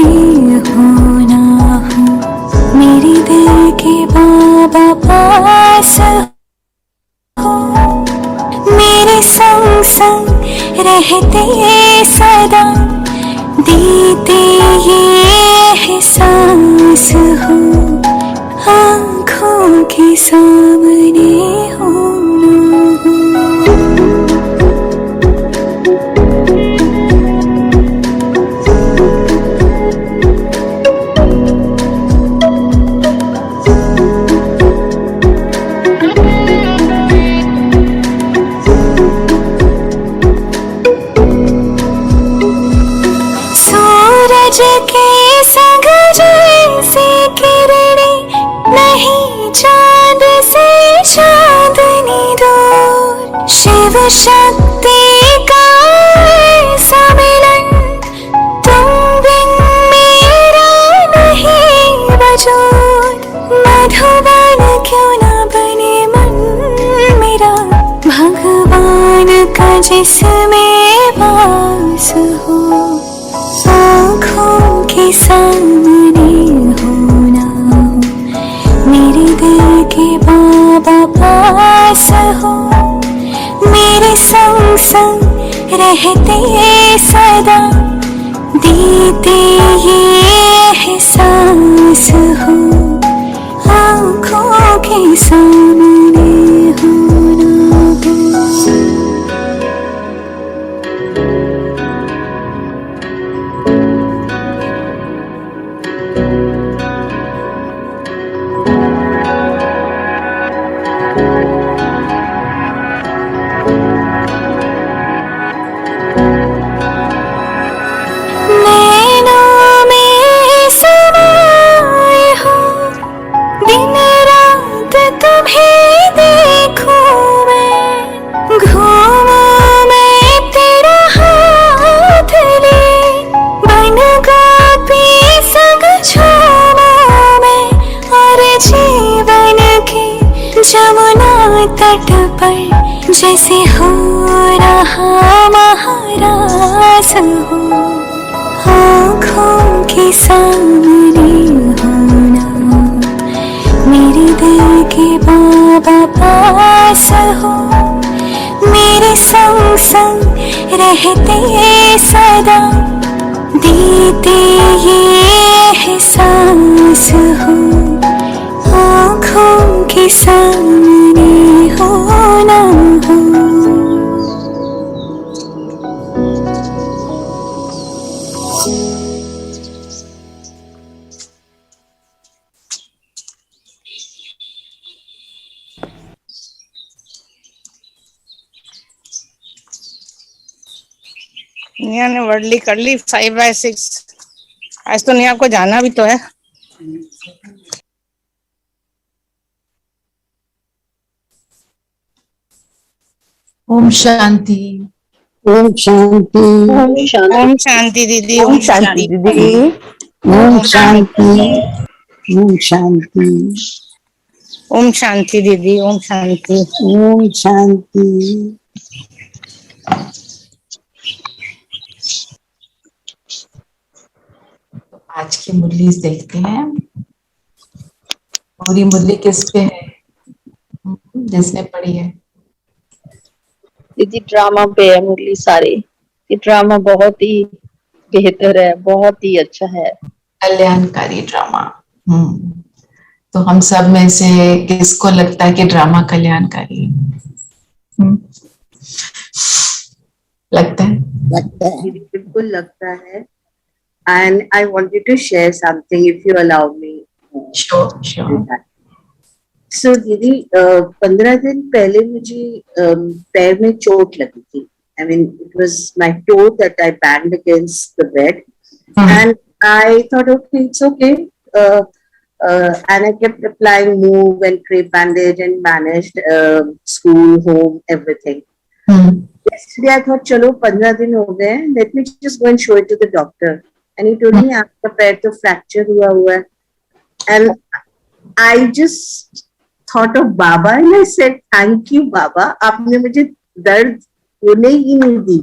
हूँ ना हूँ, मेरे दिल के बाबा पास हो, मेरे संग संग रहते सदा, देते ये एहसास हो, आँखों के सामने हो ना हो। सूरज के संग जैसे किरणें, नहीं चांद से चांदनी दूर, शिव शक्ति का ऐसा मिलन, तुम बिन मेरा नहीं वजूद, मधुबन क्यों ना बने मन मेरा, भगवान का जिसमें वास हो, आँखों के सामने हो ना हो, मेरे दिल के बाबा पास हो, मेरे संग संग रहते सदा, देते ये एहसास हो, आँखों के सामने हो ना हो। नैनों में समाए हो, दिन रात तुम्हें देखूं मैं, घूमूं मैं तेरा हाथ ले, बन गोपी संग झूमूं मैं, और जीवन के जमुना तट पर जैसे हो रहा महारास हो, आँखों के सामने हो ना हो, मेरे दिल के बाबा पास हो, मेरे संग संग रहते सदा, देते ये एहसास हो, आँखों के सामने हो ना हो। निया ने वर्डली कर ली 5/6। आज तो निया को जाना भी तो है। ओम शांति। ओम शांति। ओम शांति दीदी। ओम शांति दीदी। ओम शांति। ओम शांति। ओम शांति दीदी। ओम शांति। ओम शांति। आज की मुरली देखते हैं। पूरी मुरली किस पे है जिसने पढ़ी है? दीदी ड्रामा पे है मुरली सारी। ये ड्रामा बहुत ही बेहतर है, बहुत ही अच्छा है, कल्याणकारी ड्रामा। तो हम सब में से किसको लगता है कि ड्रामा कल्याणकारी है? लगता है? लगता है। दीदी बिल्कुल लगता है। And I wanted to share something if you allow me. Sure. So दीदी 15 दिन पहले मुझे पैर में चोट लगी थी. I mean it was my toe that I banged against the bed, and I thought okay, it's okay. And I kept applying move and crepe bandage and managed school, home, everything. Yesterday I thought चलो 15 दिन हो गए, let me just go and show it to the doctor. And he told me आपका पैर तो fracture हुआ है. And I just thought of Baba and I said thank you Baba, आपने मुझे दर्द होने ही नहीं दी.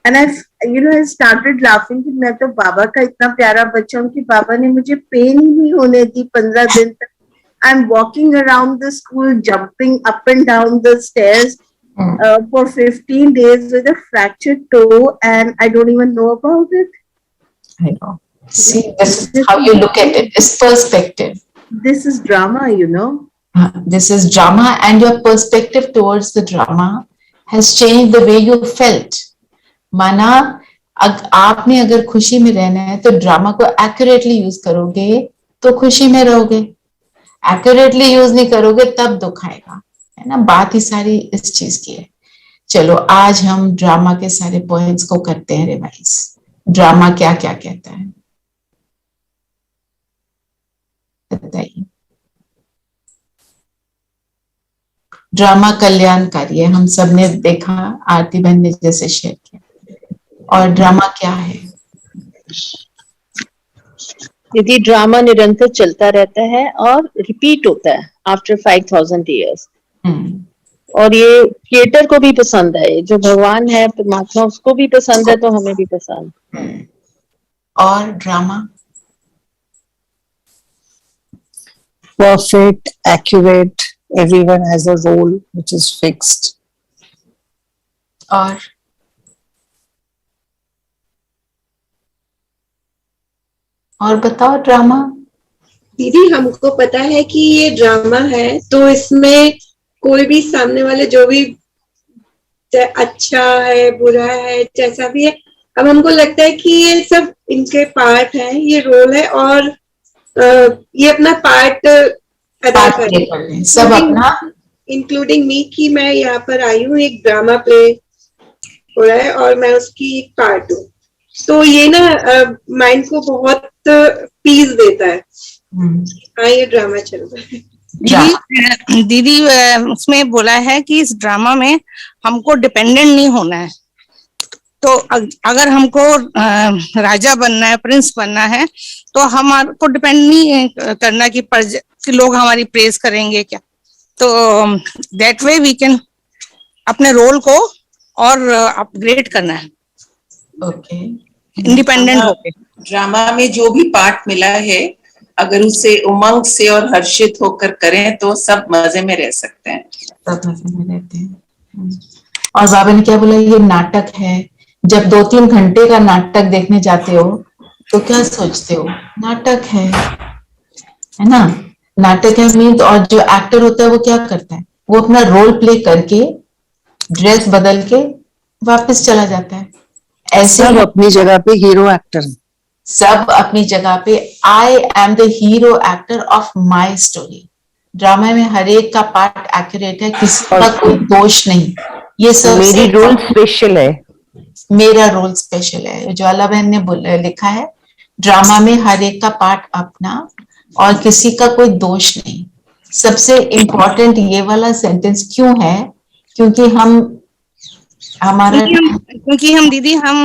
And I started laughing कि मैं तो बाबा का इतना प्यारा बच्चा हूँ कि बाबा ने मुझे पेन ही नहीं होने दी 15 दिन तक. I'm walking around the school, jumping up and down the stairs for 15 days with a fractured toe, and I don't even know about it. I know. See, this is how you look at it. It's perspective. This is drama, This is drama, and your perspective towards the drama has changed the way you felt. माना आपने अगर खुशी में रहना है तो drama को accurately use करोगे तो खुशी में रहोगे, एक्यूरेटली यूज नहीं करोगे तब दुख आएगा, है ना. बात ही सारी इस चीज की है. चलो आज हम ड्रामा के सारे पॉइंट्स को करते हैं रिवाइज. ड्रामा क्या क्या कहता है बताइए. ड्रामा कल्याणकारी है, हम सब ने देखा, आरती बहन ने जैसे शेयर किया. और ड्रामा क्या है? यदि ड्रामा निरंतर चलता रहता है और रिपीट होता है आफ्टर 5000 ईयर्स, और ये थिएटर को भी पसंद है, जो भगवान है परमात्मा उसको भी पसंद है, तो हमें भी पसंद. और drama Perfect, accurate, everyone has a role which is fixed. और बताओ ड्रामा. दीदी हमको पता है कि ये ड्रामा है, तो इसमें कोई भी सामने वाले जो भी अच्छा है बुरा है जैसा भी है, अब हमको लगता है कि ये सब इनके पार्ट है, ये रोल है, और ये अपना पार्ट अदा करें, सब अपना, इंक्लूडिंग मी, कि मैं यहाँ पर आई हूँ, एक ड्रामा प्ले हो रहा है और मैं उसकी एक पार्ट हूँ. तो ये ना माइंड को बहुत पीस देता है. हाँ, ये ड्रामा चल रहा है. दीदी उसमें बोला है कि इस ड्रामा में हमको डिपेंडेंट नहीं होना है. तो अगर हमको राजा बनना है, प्रिंस बनना है, तो हमारे को डिपेंड नहीं करना कि लोग हमारी प्रेज करेंगे क्या. तो दैट वे वी कैन अपने रोल को और अपग्रेड करना है. ओके. इंडिपेंडेंट होके ड्रामा में जो भी पार्ट मिला है, अगर उसे उमंग से और हर्षित होकर करें तो सब मजे में रह सकते हैं. सब मजे में रहते हैं. और बाबा ने क्या बोला, ये नाटक है. जब 2-3 घंटे का नाटक देखने जाते हो तो क्या सोचते हो, नाटक है ना. नाटक है मीन्स, और जो एक्टर होता है वो क्या करता है, वो अपना रोल प्ले करके ड्रेस बदल के वापस चला जाता है. ऐसे सब अपनी जगह पे हीरो एक्टर, सब अपनी जगह पे. I am the hero actor of my story. Drama में हर एक का पार्ट एक्यूरेट है, किसी का कोई दोष नहीं. ये सब मेरी रोल स्पेशल है, मेरा रोल स्पेशल है. ज्वाला बहन ने लिखा है, ड्रामा में हर एक का पार्ट अपना और किसी का कोई दोष नहीं. सबसे इम्पोर्टेंट ये वाला सेंटेंस क्यों है, क्योंकि हम दीदी हम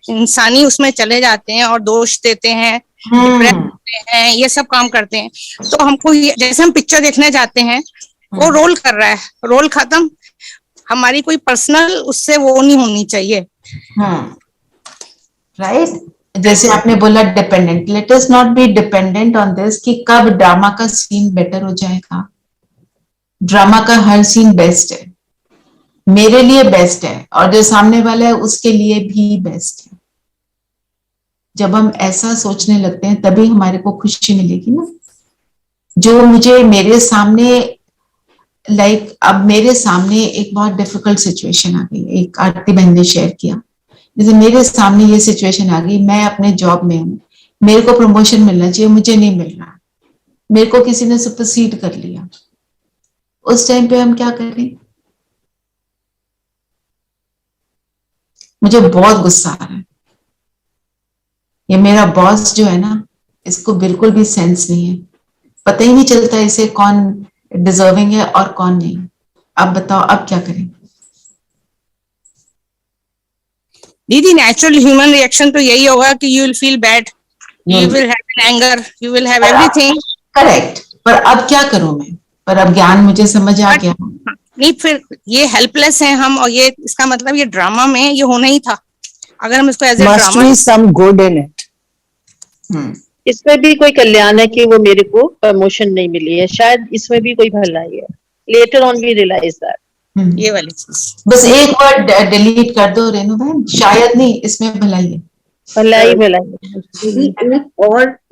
इंसानी उसमें चले जाते हैं और दोष देते हैं, डिप्रेस होते हैं, ये सब काम करते हैं. तो हमको जैसे हम पिक्चर देखने जाते हैं, वो रोल कर रहा है, रोल खत्म, हमारी कोई पर्सनल उससे वो नहीं होनी चाहिए. राइट. जैसे आपने बोला dependent, let us not be dependent on this कि कब ड्रामा का सीन बेटर हो जाएगा. ड्रामा का हर सीन बेस्ट है, मेरे लिए बेस्ट है, और जो सामने वाला है उसके लिए भी बेस्ट है. जब हम ऐसा सोचने लगते हैं तभी हमारे को खुशी मिलेगी ना. जो मुझे मेरे सामने अब मेरे सामने एक बहुत डिफिकल्ट सिचुएशन आ गई, एक आरती बहन ने शेयर किया, जैसे मेरे सामने ये सिचुएशन आ गई, मैं अपने जॉब में हूँ, मेरे को प्रमोशन मिलना चाहिए, मुझे नहीं मिल रहा, मेरे को किसी ने सुपरसीड कर लिया. उस टाइम पे हम क्या करें? मुझे बहुत गुस्सा आ रहा है, ये मेरा बॉस जो है ना, इसको बिल्कुल भी सेंस नहीं है, पता ही नहीं चलता इसे कौन डिजर्विंग है और कौन नहीं. अब बताओ अब क्या करें? दीदी नेचुरल ह्यूमन रिएक्शन तो यही होगा कि you will feel bad, you will have anger, you will have everything. Correct. पर अब क्या करूं मैं? पर अब ज्ञान मुझे समझ आ गया. नहीं, फिर ये हेल्पलेस है हम, और ये इसका मतलब ये ड्रामा में ये होना ही था. अगर हम इसको as a Must drama, be some good in it. इसमें भी कोई कल्याण है कि वो मेरे को प्रमोशन नहीं मिली है, शायद इसमें भी कोई भलाई है। Later on we realise that. ये वाली चीज। बस एक वर्ड डिलीट कर दो रेनू बहन, शायद नहीं, इसमें भलाई है। भलाई भलाई। दीदी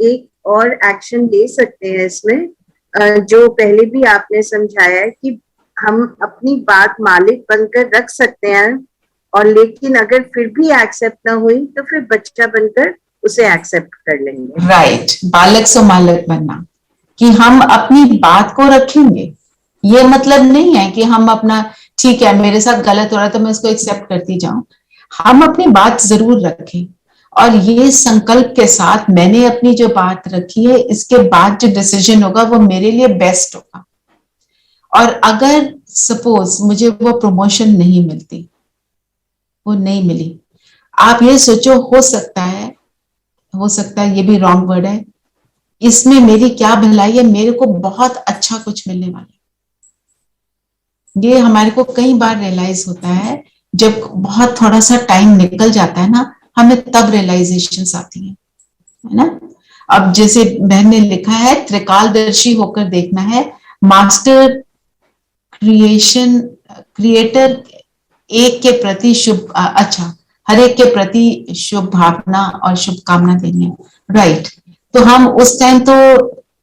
एक और एक्शन ले सकते हैं इसमें, जो पहले भी आपने समझाया है कि हम अपनी बात मालिक बनकर रख सकते हैं, और लेकिन अगर फिर भी एक्सेप्ट ना हुई तो फिर बच्चा बनकर उसे एक्सेप्ट कर लेंगे। राइट, बालक से मालक बनना, कि हम अपनी बात को रखेंगे। ये मतलब नहीं है कि हम अपना, ठीक है मेरे साथ गलत हो रहा है तो मैं इसको एक्सेप्ट करती जाऊं। हम अपनी बात जरूर रखें, और ये संकल्प के साथ मैंने अपनी जो बात रखी है, इसके बाद जो डिसीजन होगा वो मेरे लिए बेस्ट होगा। और अगर सपोज मुझे वो प्रमोशन नहीं मिलती, वो नहीं मिली, आप ये सोचो, हो सकता है ये भी रॉन्ग वर्ड है, इसमें मेरी क्या भलाई है, मेरे को बहुत अच्छा कुछ मिलने वाला है। ये हमारे को कई बार रियलाइज होता है, जब बहुत थोड़ा सा टाइम निकल जाता है ना, हमें तब रियलाइजेशन आती है ना। अब जैसे बहन ने लिखा है, त्रिकालदर्शी होकर देखना है, मास्टर क्रिएटर एक के प्रति शुभ, अच्छा, हर एक के प्रति शुभ भावना और शुभकामना देनी है। राइट, तो हम उस टाइम तो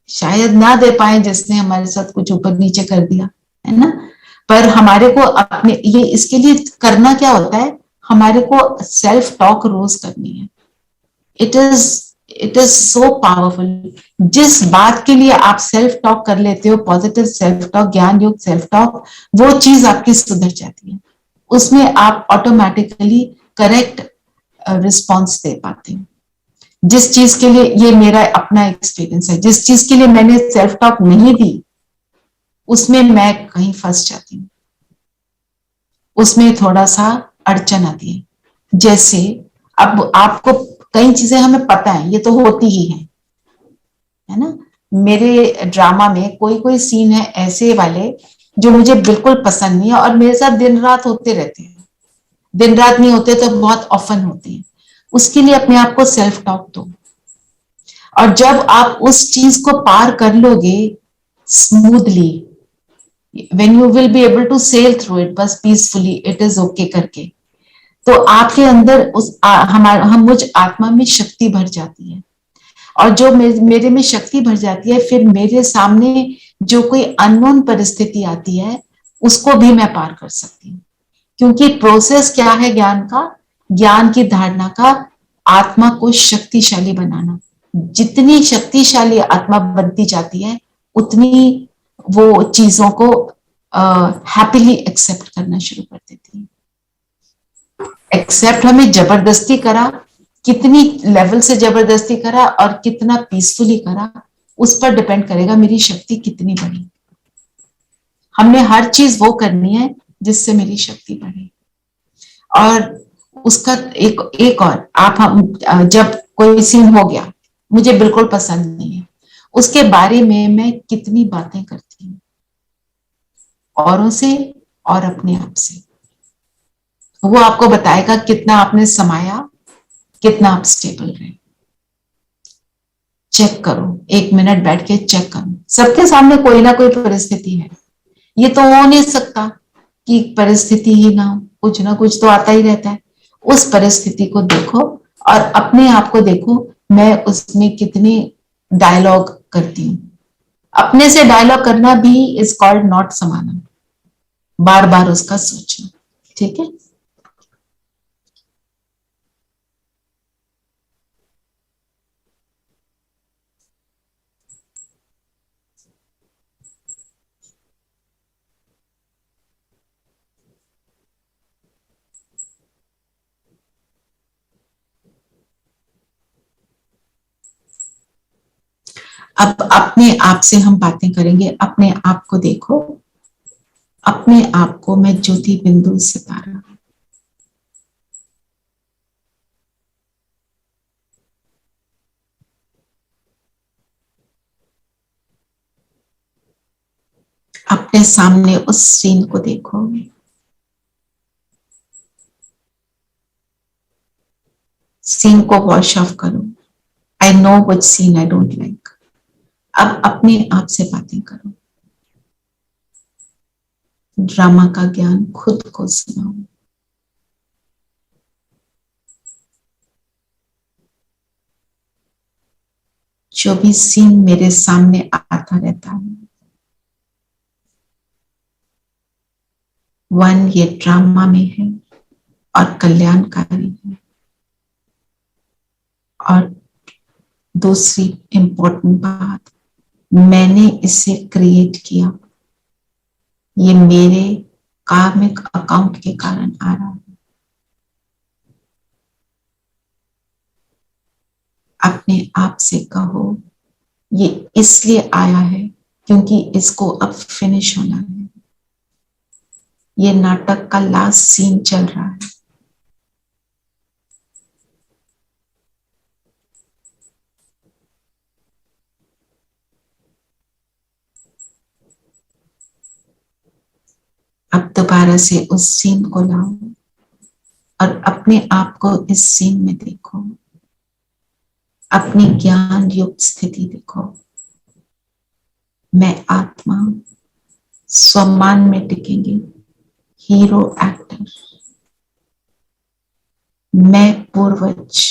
शायद ना दे पाए जिसने हमारे साथ कुछ ऊपर नीचे कर दिया, है ना। पर हमारे को अपने ये, इसके लिए करना क्या होता है, हमारे को सेल्फ टॉक रोज करनी है। It is so powerful. जिस बात के लिए आप सेल्फ टॉक कर लेते हो, पॉजिटिव सेल्फ टॉक, ज्ञान युक्त सेल्फ टॉक, वो चीज आपकी सुधर जाती है, उसमें आप ऑटोमेटिकली करेक्ट रिस्पॉन्स दे पाते हैं। जिस चीज के लिए, ये मेरा अपना एक्सपीरियंस है, जिस चीज के लिए मैंने सेल्फ टॉक नहीं दी, उसमें मैं कहीं फंस जाती हूँ, उसमें थोड़ा सा अड़चन आती है। जैसे अब आपको कई चीजें हमें पता है, ये तो होती ही है ना। मेरे ड्रामा में कोई कोई सीन है ऐसे वाले जो मुझे बिल्कुल पसंद नहीं है, और मेरे साथ दिन रात होते रहते हैं। दिन रात नहीं होते तो बहुत ऑफन होते हैं। उसके लिए अपने आप को सेल्फ टॉक दो, और जब आप उस चीज को पार कर लोगे smoothly, when you will be able to sail through it, बस पीसफुली, इट इज ओके करके, तो आपके अंदर हम मुझ आत्मा में शक्ति भर जाती है। और जो मेरे में शक्ति भर जाती है, फिर मेरे सामने जो कोई अननोन परिस्थिति आती है, उसको भी मैं पार कर सकती हूँ। क्योंकि प्रोसेस क्या है ज्ञान का, ज्ञान की धारणा का, आत्मा को शक्तिशाली बनाना। जितनी शक्तिशाली आत्मा बनती जाती है, उतनी वो चीजों को हैप्पीली एक्सेप्ट करना शुरू कर देती है। एक्सेप्ट हमें जबरदस्ती करा, कितनी लेवल से जबरदस्ती करा और कितना पीसफुली करा, उस पर डिपेंड करेगा मेरी शक्ति कितनी बढ़ी। हमने हर चीज वो करनी है जिससे मेरी शक्ति बढ़े। और उसका एक और, हम जब कोई सीन हो गया मुझे बिल्कुल पसंद नहीं है, उसके बारे में मैं कितनी बातें करती हूँ औरों से और अपने आप से, वो आपको बताएगा कितना आपने समाया, कितना आप स्टेबल रहे। चेक करो, 1 मिनट बैठ के चेक करो। सबके सामने कोई ना कोई परिस्थिति है, ये तो हो नहीं सकता कि परिस्थिति ही ना हो, कुछ ना कुछ तो आता ही रहता है। उस परिस्थिति को देखो और अपने आप को देखो, मैं उसमें कितनी डायलॉग करती हूँ। अपने से डायलॉग करना भी इज कॉल्ड नॉट समाना, बार बार उसका सोचना। ठीक है, अब अपने आप से हम बातें करेंगे। अपने आप को देखो, अपने आप को मैं ज्योति बिंदु सितारा, अपने सामने उस सीन को देखो, सीन को वॉश ऑफ करो. I know which scene I don't like. अब अपने आप से बातें करो. ड्रामा का ज्ञान खुद को सुनाओ. जो भी सीन मेरे सामने आता रहता है, वन, ये ड्रामा में है और कल्याणकारी है. और दूसरी इंपॉर्टेंट बात, मैंने इसे क्रिएट किया. ये मेरे कार्मिक अकाउंट के कारण आ रहा है. अपने आप से कहो, ये इसलिए आया है क्योंकि इसको अब फिनिश होना है. ये नाटक का लास्ट सीन चल रहा है. अब दोबारा से उस सीन को लाओ और अपने आप को इस सीन में देखो. अपनी ज्ञान युक्त स्थिति देखो. मैं आत्मा स्वमान में टिकेंगे, हीरो एक्टर. मैं पूर्वज,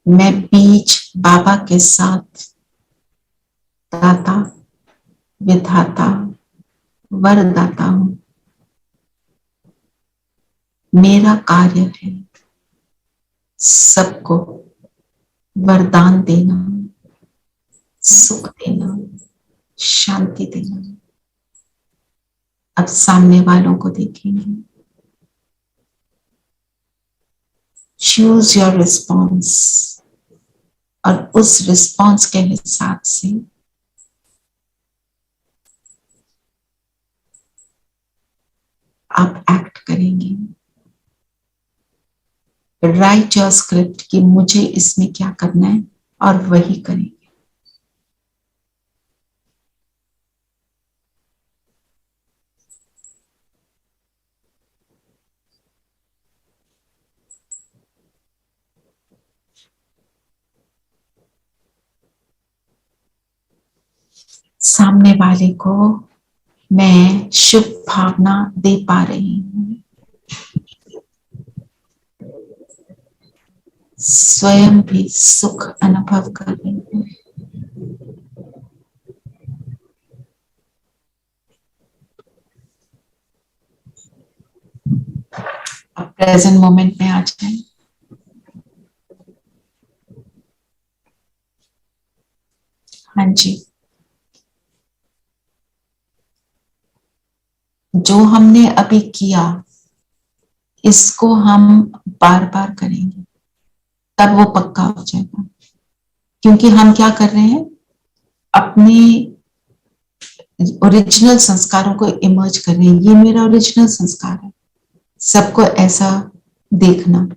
मैं बीज बाबा के साथ दाता, विधाता, वरदाता हूं. मेरा कार्य है सबको वरदान देना, सुख देना, शांति देना. अब सामने वालों को देखेंगे. चूज योर रिस्पॉन्स और उस रिस्पॉन्स के हिसाब से आप एक्ट करेंगे. राइट योर स्क्रिप्ट कि मुझे इसमें क्या करना है और वही करेंगे. सामने वाले को मैं शुभ भावना दे पा रही हूं. स्वयं भी सुख अनुभव कर रही हूं. अब प्रेजेंट मोमेंट में आ जाए. हाँ जी, जो हमने अभी किया इसको हम बार बार करेंगे, तब वो पक्का हो जाएगा. क्योंकि हम क्या कर रहे हैं, अपने ओरिजिनल संस्कारों को इमर्ज कर रहे हैं. ये मेरा ओरिजिनल संस्कार है. सबको ऐसा देखना,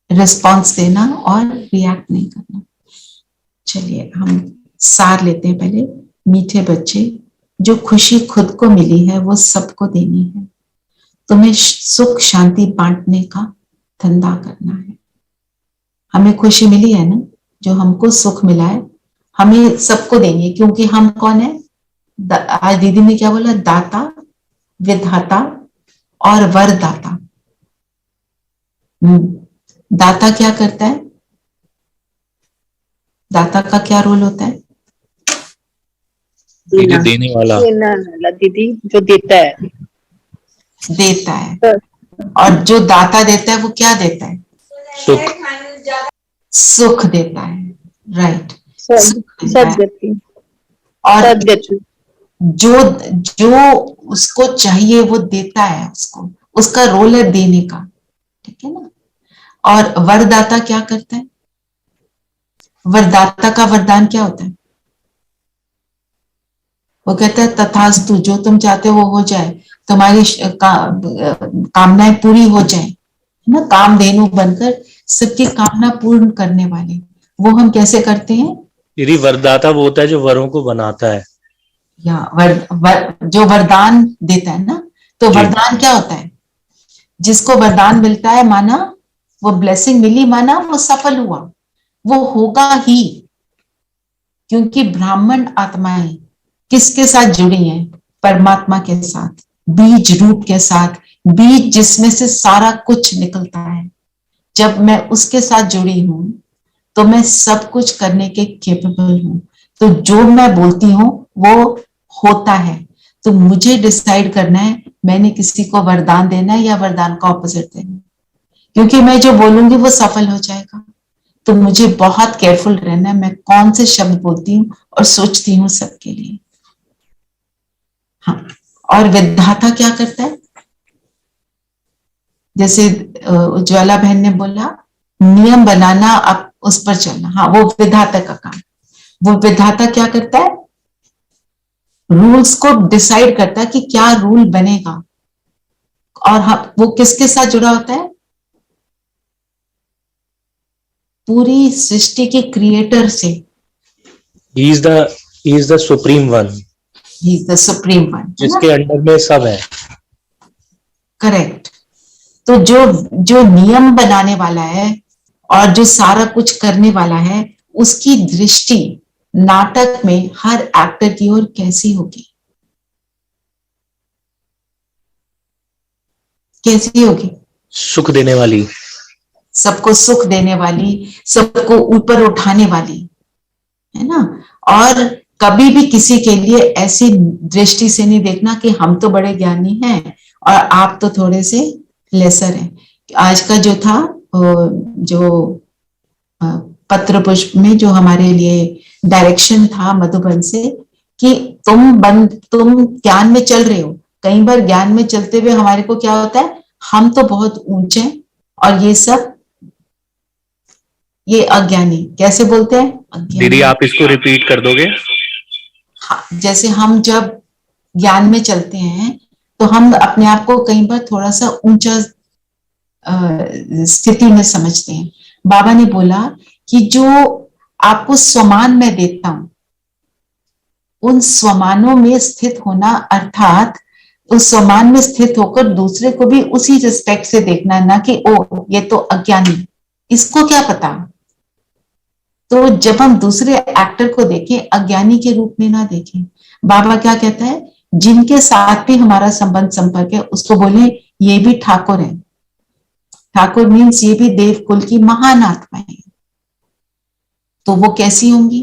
रिस्पॉन्स देना और रिएक्ट नहीं करना. चलिए हम सार लेते हैं पहले. मीठे बच्चे, जो खुशी खुद को मिली है वो सबको देनी है. तुम्हें सुख शांति बांटने का धंधा करना है. हमें खुशी मिली है ना, जो हमको सुख मिला है हमें सबको देंगे. क्योंकि हम कौन है, आज दीदी ने क्या बोला, दाता, विधाता और वरदाता. दाता क्या करता है, दाता का क्या रोल होता है? दीदी देने वाला, दीदी जो देता है. देता है. और जो दाता देता है वो क्या देता है? सुख. सुख देता है. राइट. सदगति और जो उसको चाहिए वो देता है. उसको, उसका रोल है देने का. ठीक है ना. और वरदाता क्या करता है? वरदाता का वरदान क्या होता है? वो कहता है तथास्तु, जो तुम चाहते हो वो हो जाए, तुम्हारी कामनाएं पूरी हो जाए. है ना. कामधेनु बनकर सबकी कामना पूर्ण करने वाले. वो हम कैसे करते हैं? यदि वरदाता वो होता है जो वरों को बनाता है, या जो वरदान देता है ना. तो जी। वरदान क्या होता है? जिसको वरदान मिलता है माना वो ब्लेसिंग मिली, माना वो सफल हुआ, वो होगा ही, क्योंकि ब्राह्मण आत्माएं किसके साथ जुड़ी हैं? परमात्मा के साथ, बीज रूप के साथ, बीज जिसमें से सारा कुछ निकलता है। जब मैं उसके साथ जुड़ी हूं तो मैं सब कुछ करने के केपेबल हूं। तो जो मैं बोलती हूँ वो होता है। तो मुझे डिसाइड करना है मैंने किसी को वरदान देना है या वरदान का ऑपोजिट देना है, क्योंकि मैं जो बोलूंगी वो सफल हो जाएगा। तो मुझे बहुत केयरफुल रहना है मैं कौन से शब्द बोलती हूँ और सोचती हूँ सबके लिए। हाँ, और विधाता क्या करता है? जैसे उज्ज्वला बहन ने बोला नियम बनाना, अब उस पर चलना, हाँ वो विधाता का काम। वो विधाता क्या करता है? रूल्स को डिसाइड करता है कि क्या रूल बनेगा। और हाँ, वो किसके साथ जुड़ा होता है? पूरी सृष्टि के क्रिएटर से। He is the supreme one, he is the supreme one, जिसके अंडर में सब है। करेक्ट। तो जो नियम बनाने वाला है और जो सारा कुछ करने वाला है, उसकी दृष्टि नाटक में हर एक्टर की ओर कैसी होगी? कैसी होगी? सुख देने वाली, सबको सुख देने वाली, सबको ऊपर उठाने वाली, है ना। और कभी भी किसी के लिए ऐसी दृष्टि से नहीं देखना कि हम तो बड़े ज्ञानी हैं और आप तो थोड़े से लेसर हैं। आज का जो था जो पत्र पुष्प में जो हमारे लिए डायरेक्शन था मधुबन से कि तुम ज्ञान में चल रहे हो। कई बार ज्ञान में चलते हुए हमारे को क्या होता है, हम तो बहुत ऊंचे और ये सब ये अज्ञानी। कैसे बोलते हैं? अज्ञानी। दीदी आप इसको रिपीट कर दोगे? हाँ, जैसे हम जब ज्ञान में चलते हैं तो हम अपने आप को कई बार थोड़ा सा ऊंचा स्थिति में समझते हैं। बाबा ने बोला कि जो आपको स्वमान मैं देता हूं, उन स्वमानों में स्थित होना, अर्थात उस स्वमान में स्थित होकर दूसरे को भी उसी रिस्पेक्ट से देखना, ना कि ओ ये तो अज्ञानी, इसको क्या पता। तो जब हम दूसरे एक्टर को देखें, अज्ञानी के रूप में ना देखें। बाबा क्या कहता है, जिनके साथ भी हमारा संबंध संपर्क है उसको बोले ये भी ठाकुर है। ठाकुर मीन्स ये भी देव कुल की महान आत्माएं हैं। तो वो कैसी होंगी?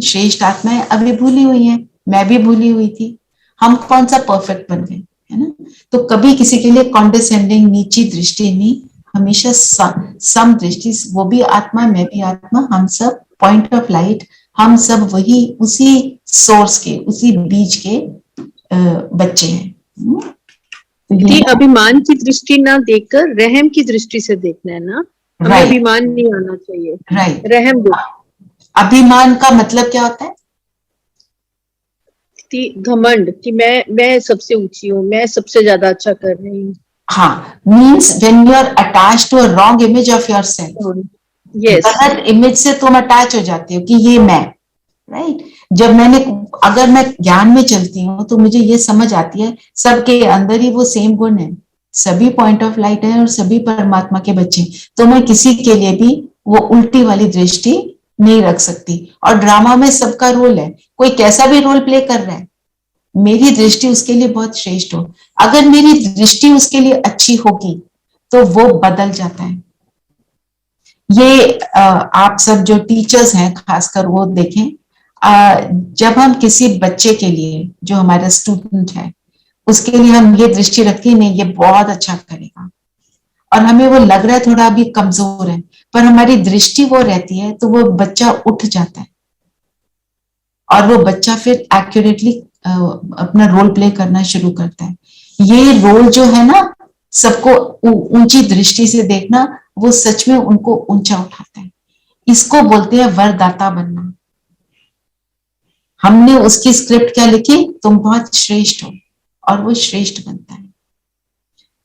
श्रेष्ठ आत्माएं अभी भूली हुई हैं, मैं भी भूली हुई थी। हम कौन सा परफेक्ट बन गए, है ना। तो कभी किसी के लिए कॉन्डेसेंडिंग, नीची दृष्टि नहीं, हमेशा सम दृष्टि। वो भी आत्मा, मैं भी आत्मा, हम सब पॉइंट ऑफ लाइट, हम सब वही उसी सोर्स के, उसी बीज के बच्चे हैं। कि अभिमान की दृष्टि ना देखकर रहम की दृष्टि से देखना है ना। हमें अभिमान नहीं आना चाहिए, राइट। रहम दो। अभिमान का मतलब क्या होता है? घमंड कि मैं सबसे ऊंची हूँ, मैं सबसे ज्यादा अच्छा कर रही हूँ। हाँ, means when you are attached to a wrong image of yourself. Yes. गलत इमेज से तुम अटैच हो जाते हो कि ये मैं, राइट। जब अगर मैं ज्ञान में चलती हूँ तो मुझे ये समझ आती है सबके अंदर ही वो सेम गुण है, सभी पॉइंट ऑफ लाइट है और सभी परमात्मा के बच्चे। तो मैं किसी के लिए भी वो उल्टी वाली दृष्टि नहीं रख सकती। और ड्रामा में सबका रोल है, कोई कैसा भी रोल प्ले कर रहा है, मेरी दृष्टि उसके लिए बहुत श्रेष्ठ हो। अगर मेरी दृष्टि उसके लिए अच्छी होगी तो वो बदल जाता है। ये आप सब जो टीचर्स हैं खासकर वो देखें, जब हम किसी बच्चे के लिए, जो हमारा स्टूडेंट है, उसके लिए हम ये दृष्टि रखते हैं नहीं ये बहुत अच्छा करेगा, और हमें वो लग रहा है थोड़ा अभी कमजोर है, पर हमारी दृष्टि वो रहती है तो वो बच्चा उठ जाता है और वो बच्चा फिर एक्यूरेटली अपना रोल प्ले करना शुरू करता है। ये रोल जो है ना, सबको ऊंची दृष्टि से देखना, वो सच में उनको ऊंचा उठाता है। इसको बोलते हैं वरदाता बनना। हमने उसकी स्क्रिप्ट क्या लिखी, तुम बहुत श्रेष्ठ हो, और वो श्रेष्ठ बनता है।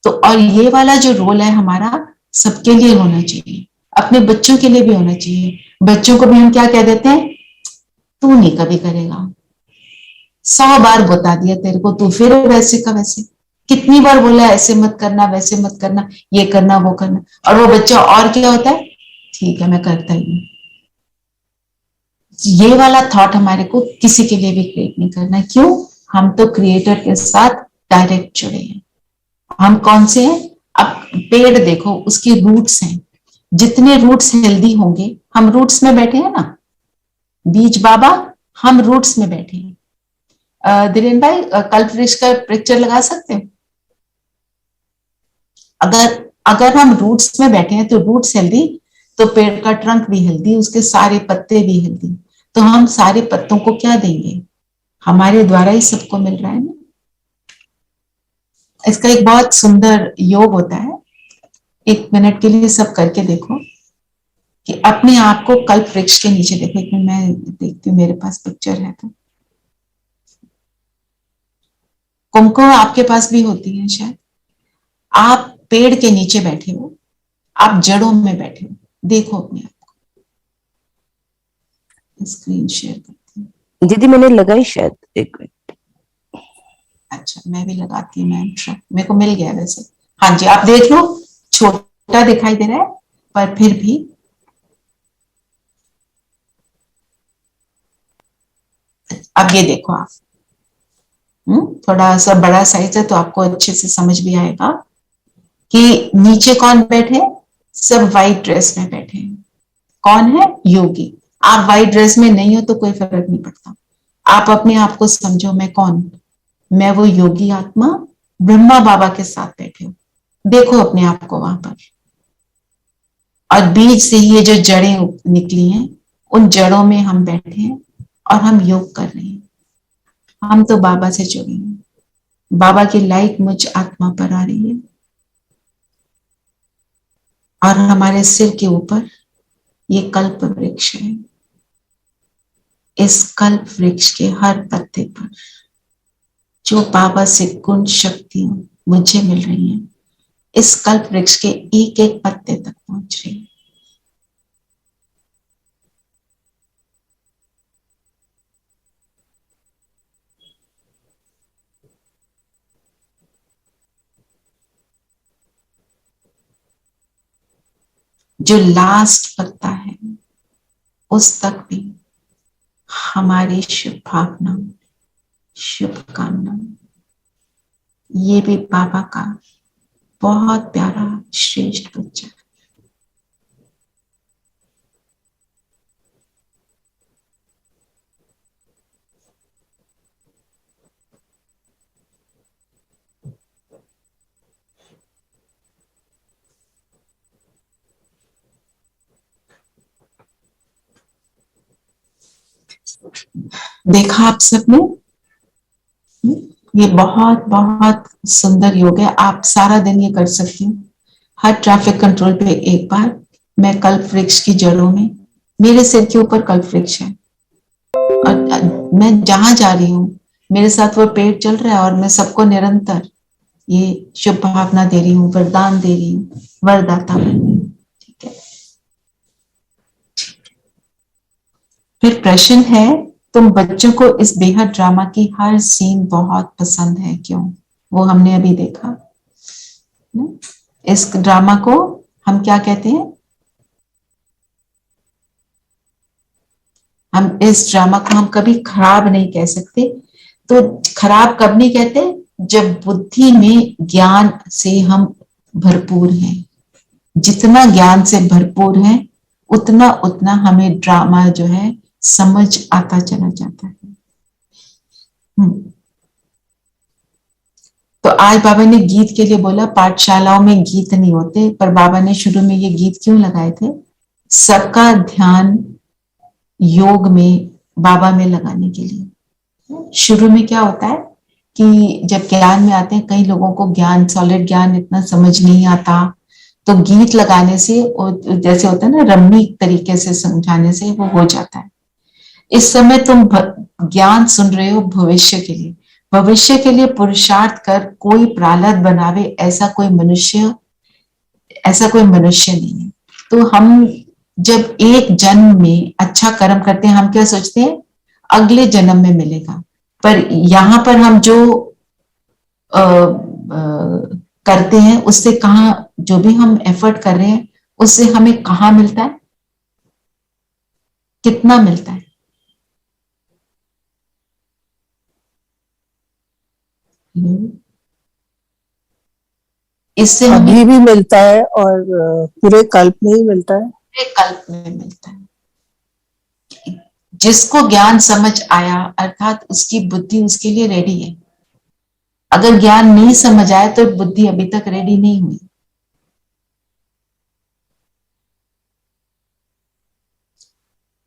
तो और ये वाला जो रोल है हमारा सबके लिए होना चाहिए, अपने बच्चों के लिए भी होना चाहिए। बच्चों को भी हम क्या कह देते हैं, तू नहीं कभी करेगा, 100 बार बता दिया तेरे को, तू फिर वैसे का वैसे। कितनी बार बोला ऐसे मत करना, वैसे मत करना, ये करना, वो करना, और वो बच्चा और क्या होता है, ठीक है मैं करता ही हूँ। ये वाला थॉट हमारे को किसी के लिए भी क्रिएट नहीं करना है। क्यों? हम तो क्रिएटर के साथ डायरेक्ट जुड़े हैं। हम कौन से हैं? अब पेड़ देखो, उसकी रूट्स हैं, जितने रूट्स हेल्दी होंगे, हम रूट्स में बैठे हैं ना, बीज बाबा, हम रूट्स में बैठे हैं। धीरेन भाई, कल्पवृक्ष का पिक्चर लगा सकते हैं? अगर हम रूट्स में बैठे हैं तो रूट्स हेल्दी, तो पेड़ का ट्रंक भी हेल्दी, उसके सारे पत्ते भी हेल्दी। तो हम सारे पत्तों को क्या देंगे? हमारे द्वारा ही सबको मिल रहा है ना। इसका एक बहुत सुंदर योग होता है, 1 मिनट के लिए सब करके देखो कि अपने आप को कल्प वृक्ष के नीचे देखो। एक मिनट मैं देखती हूँ, मेरे पास पिक्चर है तो। कुमकुम आपके पास भी होती है शायद। आप पेड़ के नीचे बैठे हो, आप जड़ों में बैठे हो, देखो अपने आप को। स्क्रीन शेयर करती हूँ। दीदी मैंने लगाई शायद, एक मिनट। अच्छा मैं भी लगाती हूँ मैम, मेरे को मिल गया वैसे। हाँ जी आप देख लो, छोटा दिखाई दे रहा है पर फिर भी अब ये देखो आप, थोड़ा सा बड़ा साइज है तो आपको अच्छे से समझ भी आएगा कि नीचे कौन बैठे, सब व्हाइट ड्रेस में बैठे हैं। कौन है? योगी। आप व्हाइट ड्रेस में नहीं हो तो कोई फर्क नहीं पड़ता। आप अपने आप को समझो, मैं कौन? मैं वो योगी आत्मा ब्रह्मा बाबा के साथ बैठे हो। देखो अपने आप को वहां पर। और बीज से ये जो जड़ें निकली हैं, उन जड़ों में हम बैठे हैं और हम योग कर रहे हैं। हम तो बाबा से जुड़े हैं, बाबा की लाइट मुझ आत्मा पर आ रही है और हमारे सिर के ऊपर ये कल्प वृक्ष है। इस कल्प वृक्ष के हर पत्ते पर जो बाबा से गुण शक्तियां मुझे मिल रही हैं, इस कल्प वृक्ष के एक एक पत्ते तक पहुंच रही है। जो लास्ट पत्ता है उस तक भी हमारी शुभ भावना, शुभकामना। ये भी बाबा का बहुत प्यारा श्रेष्ठ बच्चा। देखा आप सबने, ये बहुत बहुत सुंदर योग है। आप सारा दिन ये कर सकती हूँ। हर ट्रैफिक कंट्रोल पे एक बार मैं कल्प वृक्ष की जड़ों में, मेरे सिर के ऊपर कल्प वृक्ष है और मैं जहां जा रही हूँ मेरे साथ वो पेड़ चल रहा है और मैं सबको निरंतर ये शुभ भावना दे रही हूँ, वरदान दे रही हूँ, वरदाता बन रही हूँ। ठीक है, फिर प्रश्न है, तुम बच्चों को इस बेहद ड्रामा की हर सीन बहुत पसंद है, क्यों? वो हमने अभी देखा। इस ड्रामा को हम क्या कहते हैं? हम इस ड्रामा को हम कभी खराब नहीं कह सकते। तो खराब कब नहीं कहते? जब बुद्धि में ज्ञान से हम भरपूर हैं। जितना ज्ञान से भरपूर है उतना उतना हमें ड्रामा जो है समझ आता चला जाता है। तो आज बाबा ने गीत के लिए बोला, पाठशालाओं में गीत नहीं होते, पर बाबा ने शुरू में ये गीत क्यों लगाए थे? सबका ध्यान योग में, बाबा में लगाने के लिए। शुरू में क्या होता है कि जब ज्ञान में आते हैं, कई लोगों को ज्ञान, सॉलिड ज्ञान इतना समझ नहीं आता, तो गीत लगाने से जैसे होता है ना, रम्मी तरीके से समझाने से वो हो जाता है। इस समय तुम ज्ञान सुन रहे हो भविष्य के लिए, भविष्य के लिए पुरुषार्थ कर कोई प्रहलाद बनावे ऐसा कोई मनुष्य नहीं है। तो हम जब एक जन्म में अच्छा कर्म करते हैं, हम क्या सोचते हैं? अगले जन्म में मिलेगा। पर यहाँ पर हम जो करते हैं उससे कहाँ, जो भी हम एफर्ट कर रहे हैं उससे हमें कहाँ मिलता है, कितना मिलता है? इससे हमें अभी भी मिलता है और पूरे कल्प में ही मिलता है। पूरे कल्प में मिलता है। जिसको ज्ञान समझ आया अर्थात उसकी बुद्धि उसके लिए रेडी है। अगर ज्ञान नहीं समझ आया तो बुद्धि अभी तक रेडी नहीं हुई।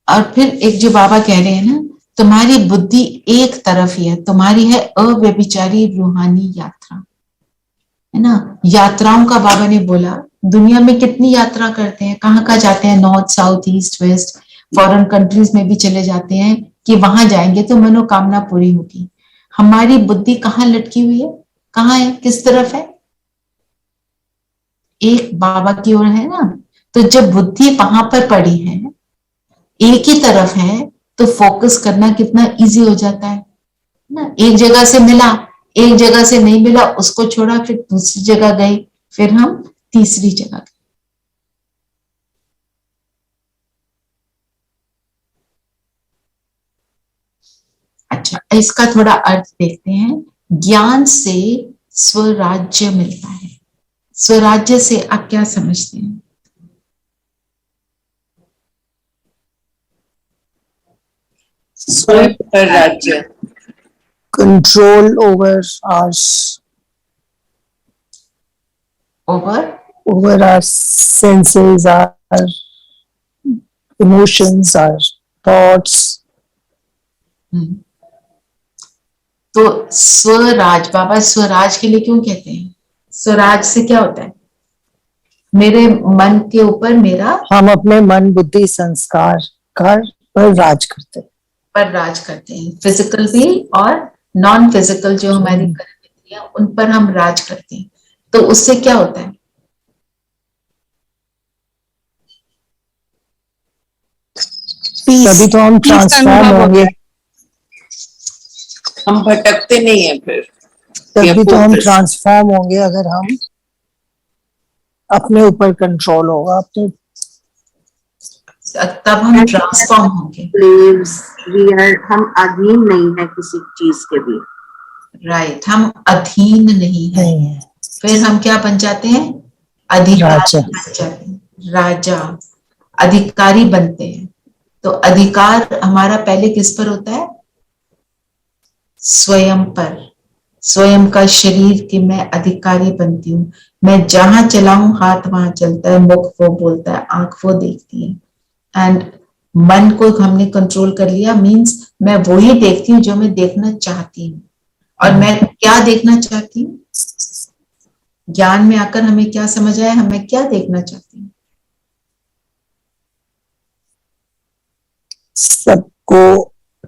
और फिर एक जो बाबा कह रहे हैं ना, तुम्हारी बुद्धि एक तरफ ही है, तुम्हारी है अव्यभिचारी रूहानी यात्रा, है ना। यात्राओं का बाबा ने बोला, दुनिया में कितनी यात्रा करते हैं, कहाँ कहाँ जाते हैं, north south east west, foreign countries में भी चले जाते हैं कि वहां जाएंगे तो मनोकामना पूरी होगी। हमारी बुद्धि कहाँ लटकी हुई है, कहाँ है, किस तरफ है? एक बाबा की ओर है ना। तो जब बुद्धि वहां पर पड़ी है, एक ही तरफ है, तो फोकस करना कितना इजी हो जाता है ना। एक जगह से मिला, एक जगह से नहीं मिला, उसको छोड़ा, फिर दूसरी जगह गए, फिर हम तीसरी जगह गए। अच्छा, इसका थोड़ा अर्थ देखते हैं। ज्ञान से स्वराज्य मिलता है। स्वराज्य से आप क्या समझते हैं? स्वयं पर राज्य, control over hours, over our senses, our emotions, our thoughts. तो स्वराज, बाबा स्वराज के लिए क्यों कहते हैं? स्वराज से क्या होता है? मेरे मन के ऊपर मेरा, हम अपने मन बुद्धि संस्कार पर राज करते हैं। फिजिकल भी और नॉन फिजिकल जो हमारी कर्म इंद्रियां, उन पर हम राज करते हैं। तो उससे क्या होता है? तभी तो हम ट्रांसफॉर्म होंगे, हम भटकते नहीं है फिर। तभी तो हम ट्रांसफॉर्म होंगे अगर हम अपने ऊपर कंट्रोल होगा, अपने तब हम ट्रांसफॉर्म होंगे। हम अधीन नहीं है किसी चीज के भी। राइट, हम अधीन नहीं है। फिर हम क्या बन जाते हैं? अधिकारी बन जाते हैं, राजा, अधिकारी बनते हैं। तो अधिकार हमारा पहले किस पर होता है? स्वयं पर, स्वयं का शरीर कि मैं अधिकारी बनती हूँ। मैं जहां चलाऊं हाथ वहां चलता है, मुख वो बोलता है, आंख वो देखती है। एंड मन को हमने कंट्रोल कर लिया, मीन्स मैं वही देखती हूँ जो मैं देखना चाहती हूँ। और मैं क्या देखना चाहती हूँ? ज्ञान में आकर हमें क्या समझ आया, हमें क्या देखना चाहती हूँ?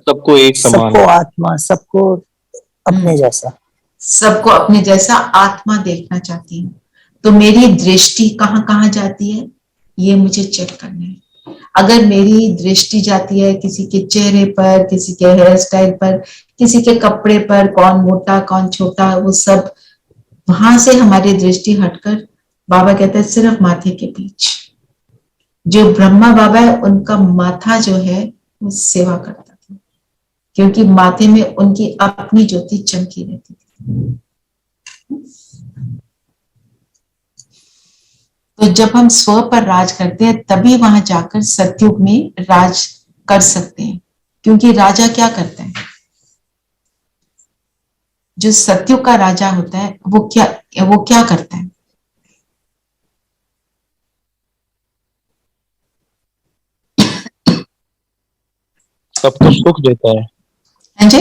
सबको एक समान, सबको आत्मा, सबको अपने जैसा, सबको अपने जैसा आत्मा देखना चाहती हूँ। तो मेरी दृष्टि कहाँ कहाँ जाती है, ये मुझे चेक करना है। अगर मेरी दृष्टि जाती है किसी के चेहरे पर, किसी के हेयर स्टाइल पर, किसी के कपड़े पर, कौन मोटा कौन छोटा, वो सब, वहां से हमारी दृष्टि हटकर बाबा कहते हैं सिर्फ माथे के बीच। जो ब्रह्मा बाबा है उनका माथा जो है वो सेवा करता था, क्योंकि माथे में उनकी अपनी ज्योति चमकी रहती थी। तो जब हम स्व पर राज करते हैं तभी वहां जाकर सतयुग में राज कर सकते हैं। क्योंकि राजा क्या करता है? जो सतयुग का राजा होता है वो क्या करता है? सबको सुख देता है। हाँ जी,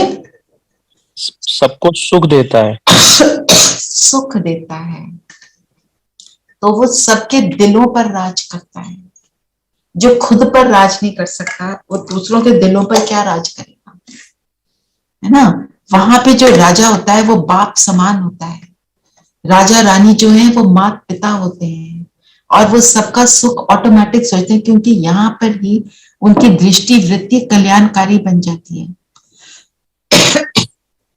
सबको सुख देता है। सुख देता है। तो वो सबके दिलों पर राज करता है। जो खुद पर राज नहीं कर सकता वो दूसरों के दिलों पर क्या राज करेगा, है ना। वहां पे जो राजा होता है वो बाप समान होता है। राजा रानी जो है वो माता पिता होते हैं, और वो सबका सुख ऑटोमेटिक सोचते हैं, क्योंकि यहाँ पर ही उनकी दृष्टि वृत्ति कल्याणकारी बन जाती है।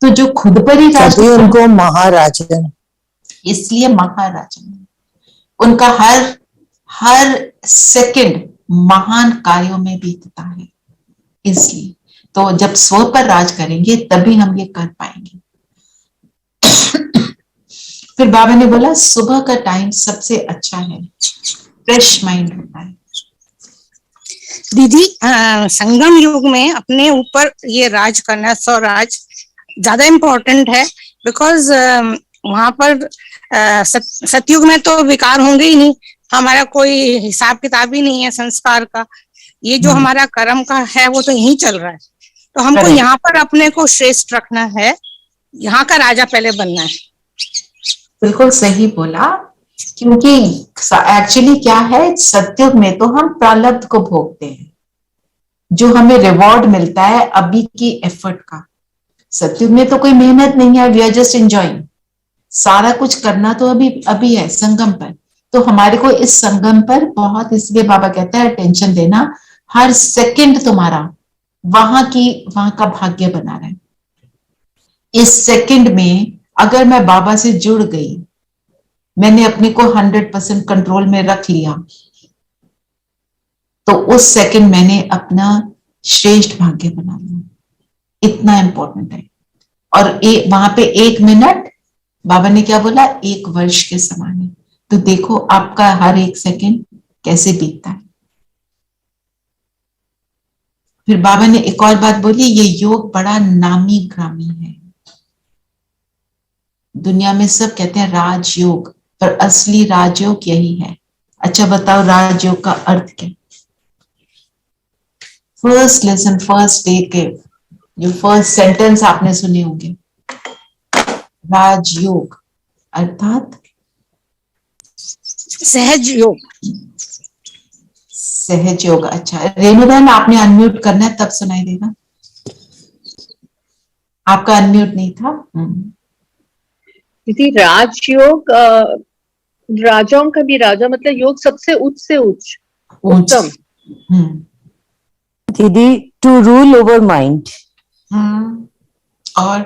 तो जो खुद पर ही राज, तभी उनको महाराजन, इसलिए महाराजन, उनका हर हर सेकंड महान कार्यों में बीतता है। इसलिए तो जब स्व पर राज करेंगे तभी हम ये कर पाएंगे। फिर बाबा ने बोला सुबह का टाइम सबसे अच्छा है, फ्रेश माइंड होता है। दीदी संगम युग में अपने ऊपर ये राज करना, स्वराज ज्यादा इम्पोर्टेंट है, बिकॉज वहां पर सतयुग में तो विकार होंगे ही नहीं, हमारा कोई हिसाब किताब ही नहीं है संस्कार का, ये जो हमारा कर्म का है वो तो यही चल रहा है। तो हमको यहाँ पर अपने को श्रेष्ठ रखना है, यहाँ का राजा पहले बनना है। बिल्कुल सही बोला, क्योंकि एक्चुअली क्या है, सतयुग में तो हम प्रारब्ध को भोगते हैं, जो हमें रिवॉर्ड मिलता है अभी की एफर्ट का। सतयुग में तो कोई मेहनत नहीं है, वी आर जस्ट एंजॉयिंग, सारा कुछ करना तो अभी है संगम पर। तो हमारे को इस संगम पर बहुत, इसलिए बाबा कहता है अटेंशन देना, हर सेकंड तुम्हारा वहां का भाग्य बना रहा है। इस सेकंड में अगर मैं बाबा से जुड़ गई, मैंने अपने को 100% कंट्रोल में रख लिया, तो उस सेकंड मैंने अपना श्रेष्ठ भाग्य बना लिया। इतना इंपॉर्टेंट है। और वहां पे 1 मिनट, बाबा ने क्या बोला, 1 वर्ष के समान है। तो देखो आपका हर एक सेकंड कैसे बीतता है। फिर बाबा ने एक और बात बोली, ये योग बड़ा नामी ग्रामी है। दुनिया में सब कहते हैं राजयोग, पर असली राजयोग यही है। अच्छा बताओ राजयोग का अर्थ क्या? फर्स्ट लेसन, फर्स्ट डे के जो फर्स्ट सेंटेंस आपने सुने होंगे, राजयोग अर्थात सहज योग। सहज योग। अच्छा रेणुबहन, आपने अनम्यूट करना है, तब सुनाई देगा। आपका अनम्यूट नहीं था। दीदी राजयोग, राजाओं का भी राजा मतलब योग सबसे उच्च से उच्च, उत्तम। दीदी टू रूल ओवर माइंड। और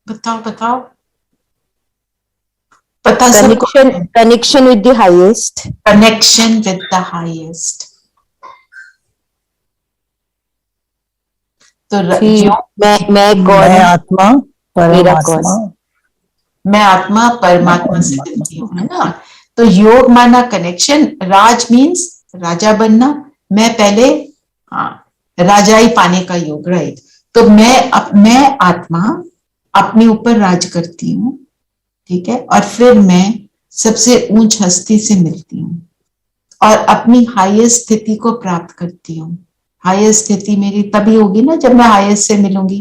बताओ बताओ, पता सब। Connection with the highest. Connection with the highest. तो मैं आत्मा परमात्मा, मैं आत्मा परमात्मा से जुड़ती हूँ, है ना। तो योग माना कनेक्शन, राज मीन्स राजा बनना। मैं पहले राजाई पाने का योग, राइट। तो मैं आत्मा अपने ऊपर राज करती हूँ, ठीक है। और फिर मैं सबसे ऊंच हस्ती से मिलती हूँ और अपनी हाईएस्ट स्थिति को प्राप्त करती हूँ। हाईएस्ट स्थिति मेरी तभी होगी ना जब मैं हाईएस्ट से मिलूंगी।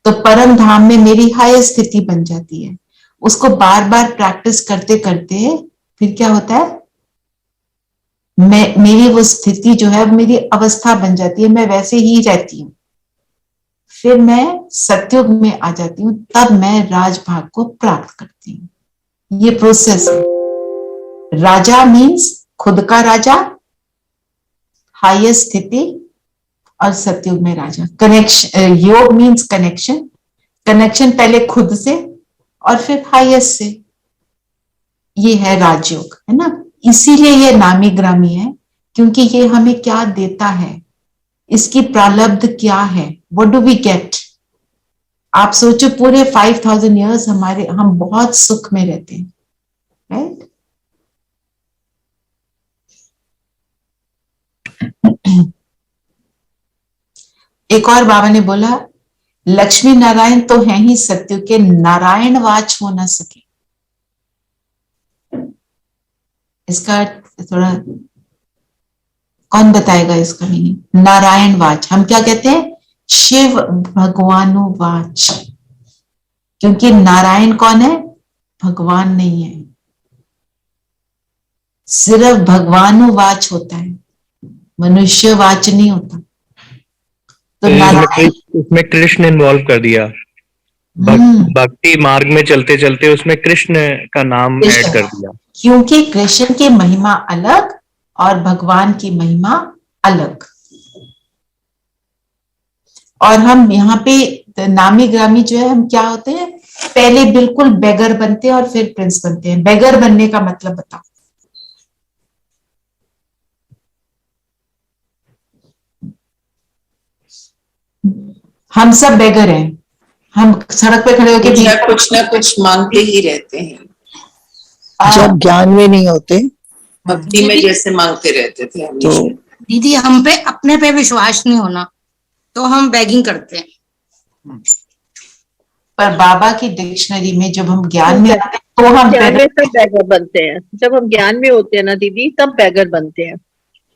तो परम धाम में मेरी हाईएस्ट स्थिति बन जाती है। उसको बार बार प्रैक्टिस करते करते फिर क्या होता है, मेरी वो स्थिति जो है मेरी अवस्था बन जाती है, मैं वैसे ही रहती हूँ। फिर मैं सतयुग में आ जाती हूँ, तब मैं राजभाग को प्राप्त करती हूँ। ये प्रोसेस है। राजा मीन्स खुद का राजा, हाईएस्ट स्थिति, और सतयुग में राजा। कनेक्शन, योग मीन्स कनेक्शन। कनेक्शन पहले खुद से और फिर हाईएस्ट से। ये है राजयोग, है ना। इसीलिए ये नामी ग्रामी है, क्योंकि ये हमें क्या देता है, इसकी प्रारब्ध क्या है, व्हाट डू वी गेट। आप सोचो पूरे 5000 ईयर्स हम बहुत सुख में रहते हैं, राइट। एक और बाबा ने बोला, लक्ष्मी नारायण तो हैं ही सत्य के, नारायण वाच हो ना सके। इसका थोड़ा कौन बताएगा इसका मीनिंग? नारायण वाच, हम क्या कहते हैं, शिव भगवानो वाच। क्योंकि नारायण कौन है, भगवान नहीं है, सिर्फ भगवानो वाच होता है, मनुष्य वाच नहीं होता। तो उसमें कृष्ण इन्वॉल्व कर दिया, भक्ति मार्ग में चलते चलते उसमें कृष्ण का नाम ऐड कर दिया। क्योंकि कृष्ण की महिमा अलग और भगवान की महिमा अलग। और हम यहाँ पे नामी ग्रामी जो है, हम क्या होते हैं, पहले बिल्कुल बेगर बनते हैं और फिर प्रिंस बनते हैं। बेगर बनने का मतलब बताओ। हम सब बेगर हैं, हम सड़क पे खड़े होकर कुछ ना कुछ मांगते ही रहते हैं। जब ज्ञान में नहीं होते, भक्ति में जैसे मांगते रहते थे तो हमेशा। दीदी हम पे अपने पे विश्वास नहीं होना, तो हम बेगिंग करते हैं। पर बाबा की डिक्शनरी में जब हम ज्ञान में आते हैं तो हम ज्ञान में सब बैगर बनते हैं। जब हम ज्ञान में होते हैं ना दीदी, तब बैगर बनते हैं।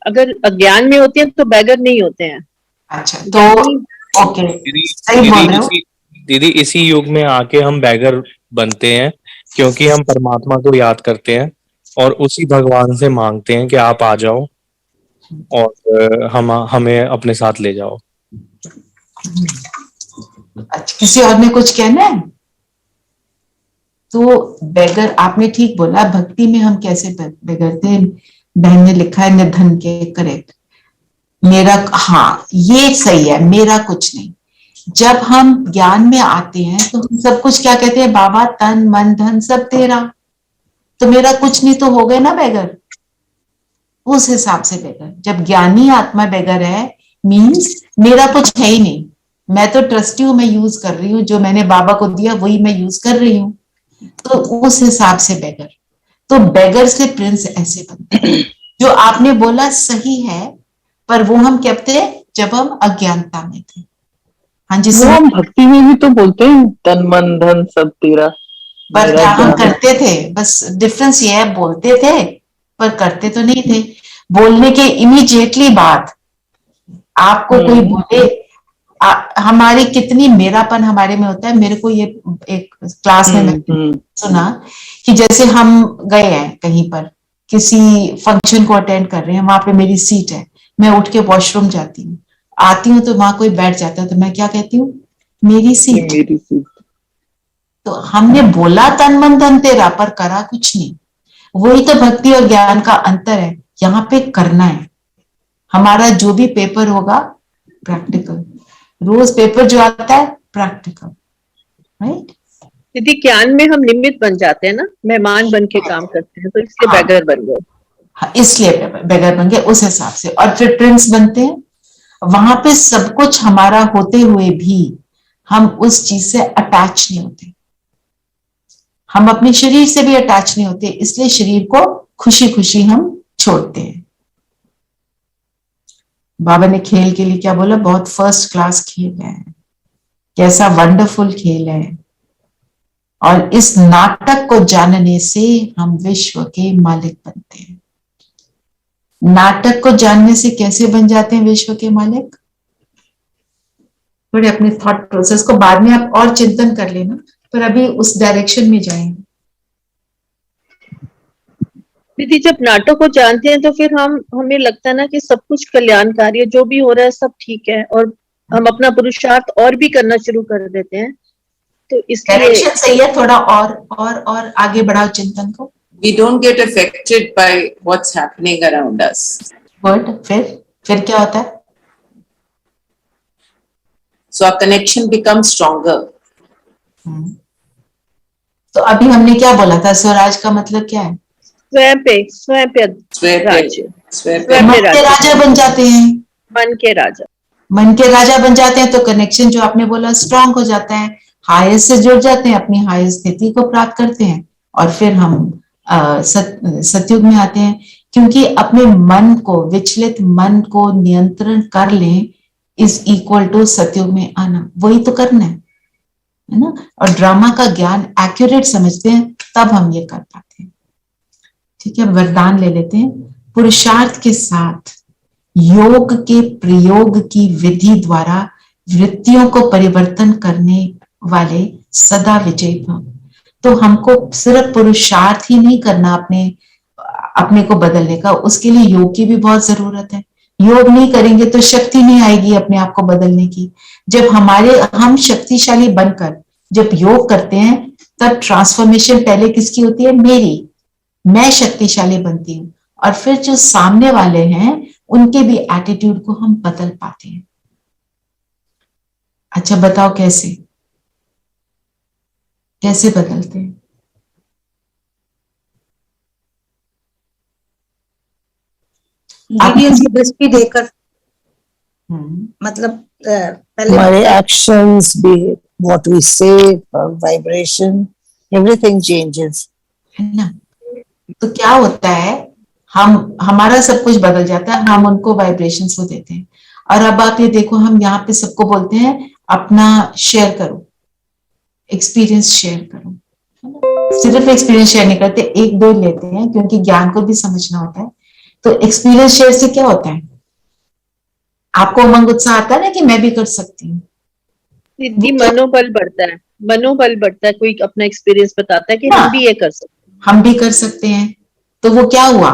अगर अज्ञान में होते हैं तो बैगर नहीं होते हैं। अच्छा, तो ओके, सही बोल रहे हो। दीदी इसी युग में आके हम बैगर बनते हैं, क्योंकि हम परमात्मा को याद करते हैं और उसी भगवान से मांगते हैं कि आप आ जाओ और हमें अपने साथ ले जाओ। अच्छा, किसी और ने कुछ कहना है? तो बेगर, आपने ठीक बोला, भक्ति में हम कैसे बेगर थे। बहन ने लिखा है निधन के, करेक्ट। मेरा, हाँ ये सही है, मेरा कुछ नहीं। जब हम ज्ञान में आते हैं तो हम सब कुछ क्या कहते हैं, बाबा तन मन धन सब तेरा, तो मेरा कुछ नहीं तो हो गए ना बेगर। उस हिसाब से बेगर, जब ज्ञानी आत्मा बेगर है, मीन्स मेरा कुछ है ही नहीं, मैं तो ट्रस्टी हूं, मैं यूज कर रही हूँ, जो मैंने बाबा को दिया वही मैं यूज कर रही हूँ, तो उस हिसाब से बेगर। तो बेगर से प्रिंस ऐसे बनते हैं। जो आपने बोला सही है, पर वो हम कब थे, जब हम अज्ञानता में थे। हाँ जी, वो हम भक्ति में भी तो बोलते हैं तन मन धन सब तेरा, पर क्या हम करते थे, बस डिफरेंस ये है, बोलते थे पर करते तो नहीं थे। बोलने के इमीडिएटली बाद आपको कोई बोले, हमारी कितनी मेरापन हमारे में होता है। मेरे को ये एक क्लास में मैंने सुना कि जैसे हम गए हैं कहीं पर, किसी फंक्शन को अटेंड कर रहे हैं, वहां पे मेरी सीट है, मैं उठ के वॉशरूम जाती हूँ, आती हूँ तो वहां कोई बैठ जाता है, तो मैं क्या कहती हूँ, मेरी सीट, मेरी सीट। तो हमने बोला तन मन धन तेरा, पर करा कुछ नहीं। वही तो भक्ति और ज्ञान का अंतर है, यहाँ पे करना है। हमारा जो भी पेपर होगा प्रैक्टिकल, रोज पेपर जो आता है प्रैक्टिकल, राइट। दीदी ज्ञान में हम निमित्त बन जाते हैं ना, मेहमान बन के काम करते हैं, तो इसलिए बैगर बन गए। हाँ, इसलिए बैगर बन गए उस हिसाब से। और फिर प्रिंस बनते हैं, वहां पे सब कुछ हमारा होते हुए भी हम उस चीज से अटैच नहीं होते, हम अपने शरीर से भी अटैच नहीं होते, इसलिए शरीर को खुशी खुशी हम छोड़ते हैं। बाबा ने खेल के लिए क्या बोला, बहुत फर्स्ट क्लास खेल है, कैसा वंडरफुल खेल है, और इस नाटक को जानने से हम विश्व के मालिक बनते हैं। नाटक को जानने से कैसे बन जाते हैं विश्व के मालिक? थोड़े अपने थॉट प्रोसेस को बाद में आप और चिंतन कर लेना, पर अभी उस डायरेक्शन में जाएंगे। दीदी जब नाटक को जानते हैं तो फिर हमें लगता है ना कि सब कुछ कल्याणकारी है, जो भी हो रहा है सब ठीक है, और हम अपना पुरुषार्थ और भी करना शुरू कर देते हैं। तो इसलिए डायरेक्शन सही है, थोड़ा और आगे बढ़ाओ चिंतन को। We don't get affected by what's happening around us. Good. फिर क्या होता है? So our connection becomes stronger. तो अभी हमने क्या बोला था, स्वराज का मतलब क्या है? स्वयं पे राज्य, मन के राजा बन जाते हैं। मन के राजा बन जाते हैं, तो कनेक्शन जो आपने बोला स्ट्रांग हो जाता है, हाईएस्ट से जुड़ जाते हैं, अपनी हाईएस्ट स्थिति को प्राप्त करते हैं, और फिर हम सतयुग में आते हैं। क्योंकि अपने मन को, विचलित मन को नियंत्रण कर लें इज इक्वल टू सतयुग में आना, वही तो करना है ना। और ड्रामा का ज्ञान एक्यूरेट समझते हैं, तब हम ये कर पाते हैं। ठीक है, वरदान ले लेते हैं। पुरुषार्थ के साथ योग के प्रयोग की विधि द्वारा वृत्तियों को परिवर्तन करने वाले सदा विजयी भव। तो हमको सिर्फ पुरुषार्थ ही नहीं करना अपने को बदलने का, उसके लिए योग की भी बहुत जरूरत है। योग नहीं करेंगे तो शक्ति नहीं आएगी अपने आप को बदलने की। जब हम शक्तिशाली बनकर जब योग करते हैं, तब ट्रांसफॉर्मेशन पहले किसकी होती है? मेरी। मैं शक्तिशाली बनती हूँ, और फिर जो सामने वाले हैं उनके भी एटीट्यूड को हम बदल पाते हैं। अच्छा बताओ कैसे कैसे बदलते हैं? दीदी उसकी दृष्टि देकर, मतलब पहले हमारे एक्शंस भी, व्हाट वी से, वाइब्रेशन, एवरीथिंग चेंजेस, है ना? तो क्या होता है, हमारा सब कुछ बदल जाता है, हम उनको वाइब्रेशंस को देते हैं। और अब आप ये देखो, हम यहाँ पे सबको बोलते हैं अपना शेयर करो, एक्सपीरियंस शेयर करो, है ना? सिर्फ एक्सपीरियंस शेयर नहीं करते, एक दो लेते हैं क्योंकि ज्ञान को भी समझना होता है। तो एक्सपीरियंस शेयर से क्या होता है, आपको उमंग उत्साह आता है ना कि मैं भी कर सकती हूँ। दीदी मनोबल बढ़ता है, मनोबल बढ़ता है, कोई अपना एक्सपीरियंस बताता है कि हम भी ये कर सकते हैं, हम भी कर सकते हैं। तो वो क्या हुआ,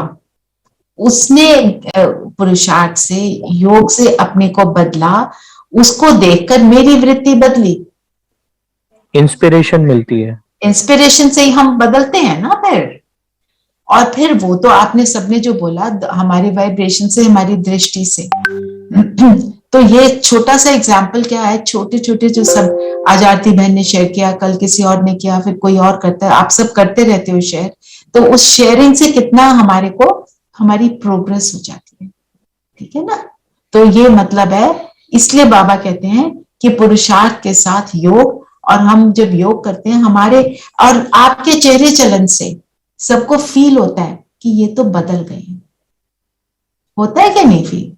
उसने पुरुषार्थ से, योग से अपने को बदला, उसको देखकर मेरी वृत्ति बदली। इंस्पिरेशन मिलती है, इंस्पिरेशन से ही हम बदलते हैं ना फिर। और फिर वो तो आपने सबने जो बोला, हमारी वाइब्रेशन से, हमारी दृष्टि से। तो ये छोटा सा एग्जाम्पल क्या है, छोटे छोटे जो सब आज आरती बहन ने शेयर किया, कल किसी और ने किया, फिर कोई और करता है, आप सब करते रहते हो शेयर। तो उस शेयरिंग से कितना हमारे को, हमारी प्रोग्रेस हो जाती है, ठीक है ना? तो ये मतलब है, इसलिए बाबा कहते हैं कि पुरुषार्थ के साथ योग। और हम जब योग करते हैं, हमारे और आपके चेहरे चलन से सबको फील होता है कि ये तो बदल गए हैं। होता है क्या नहीं फील?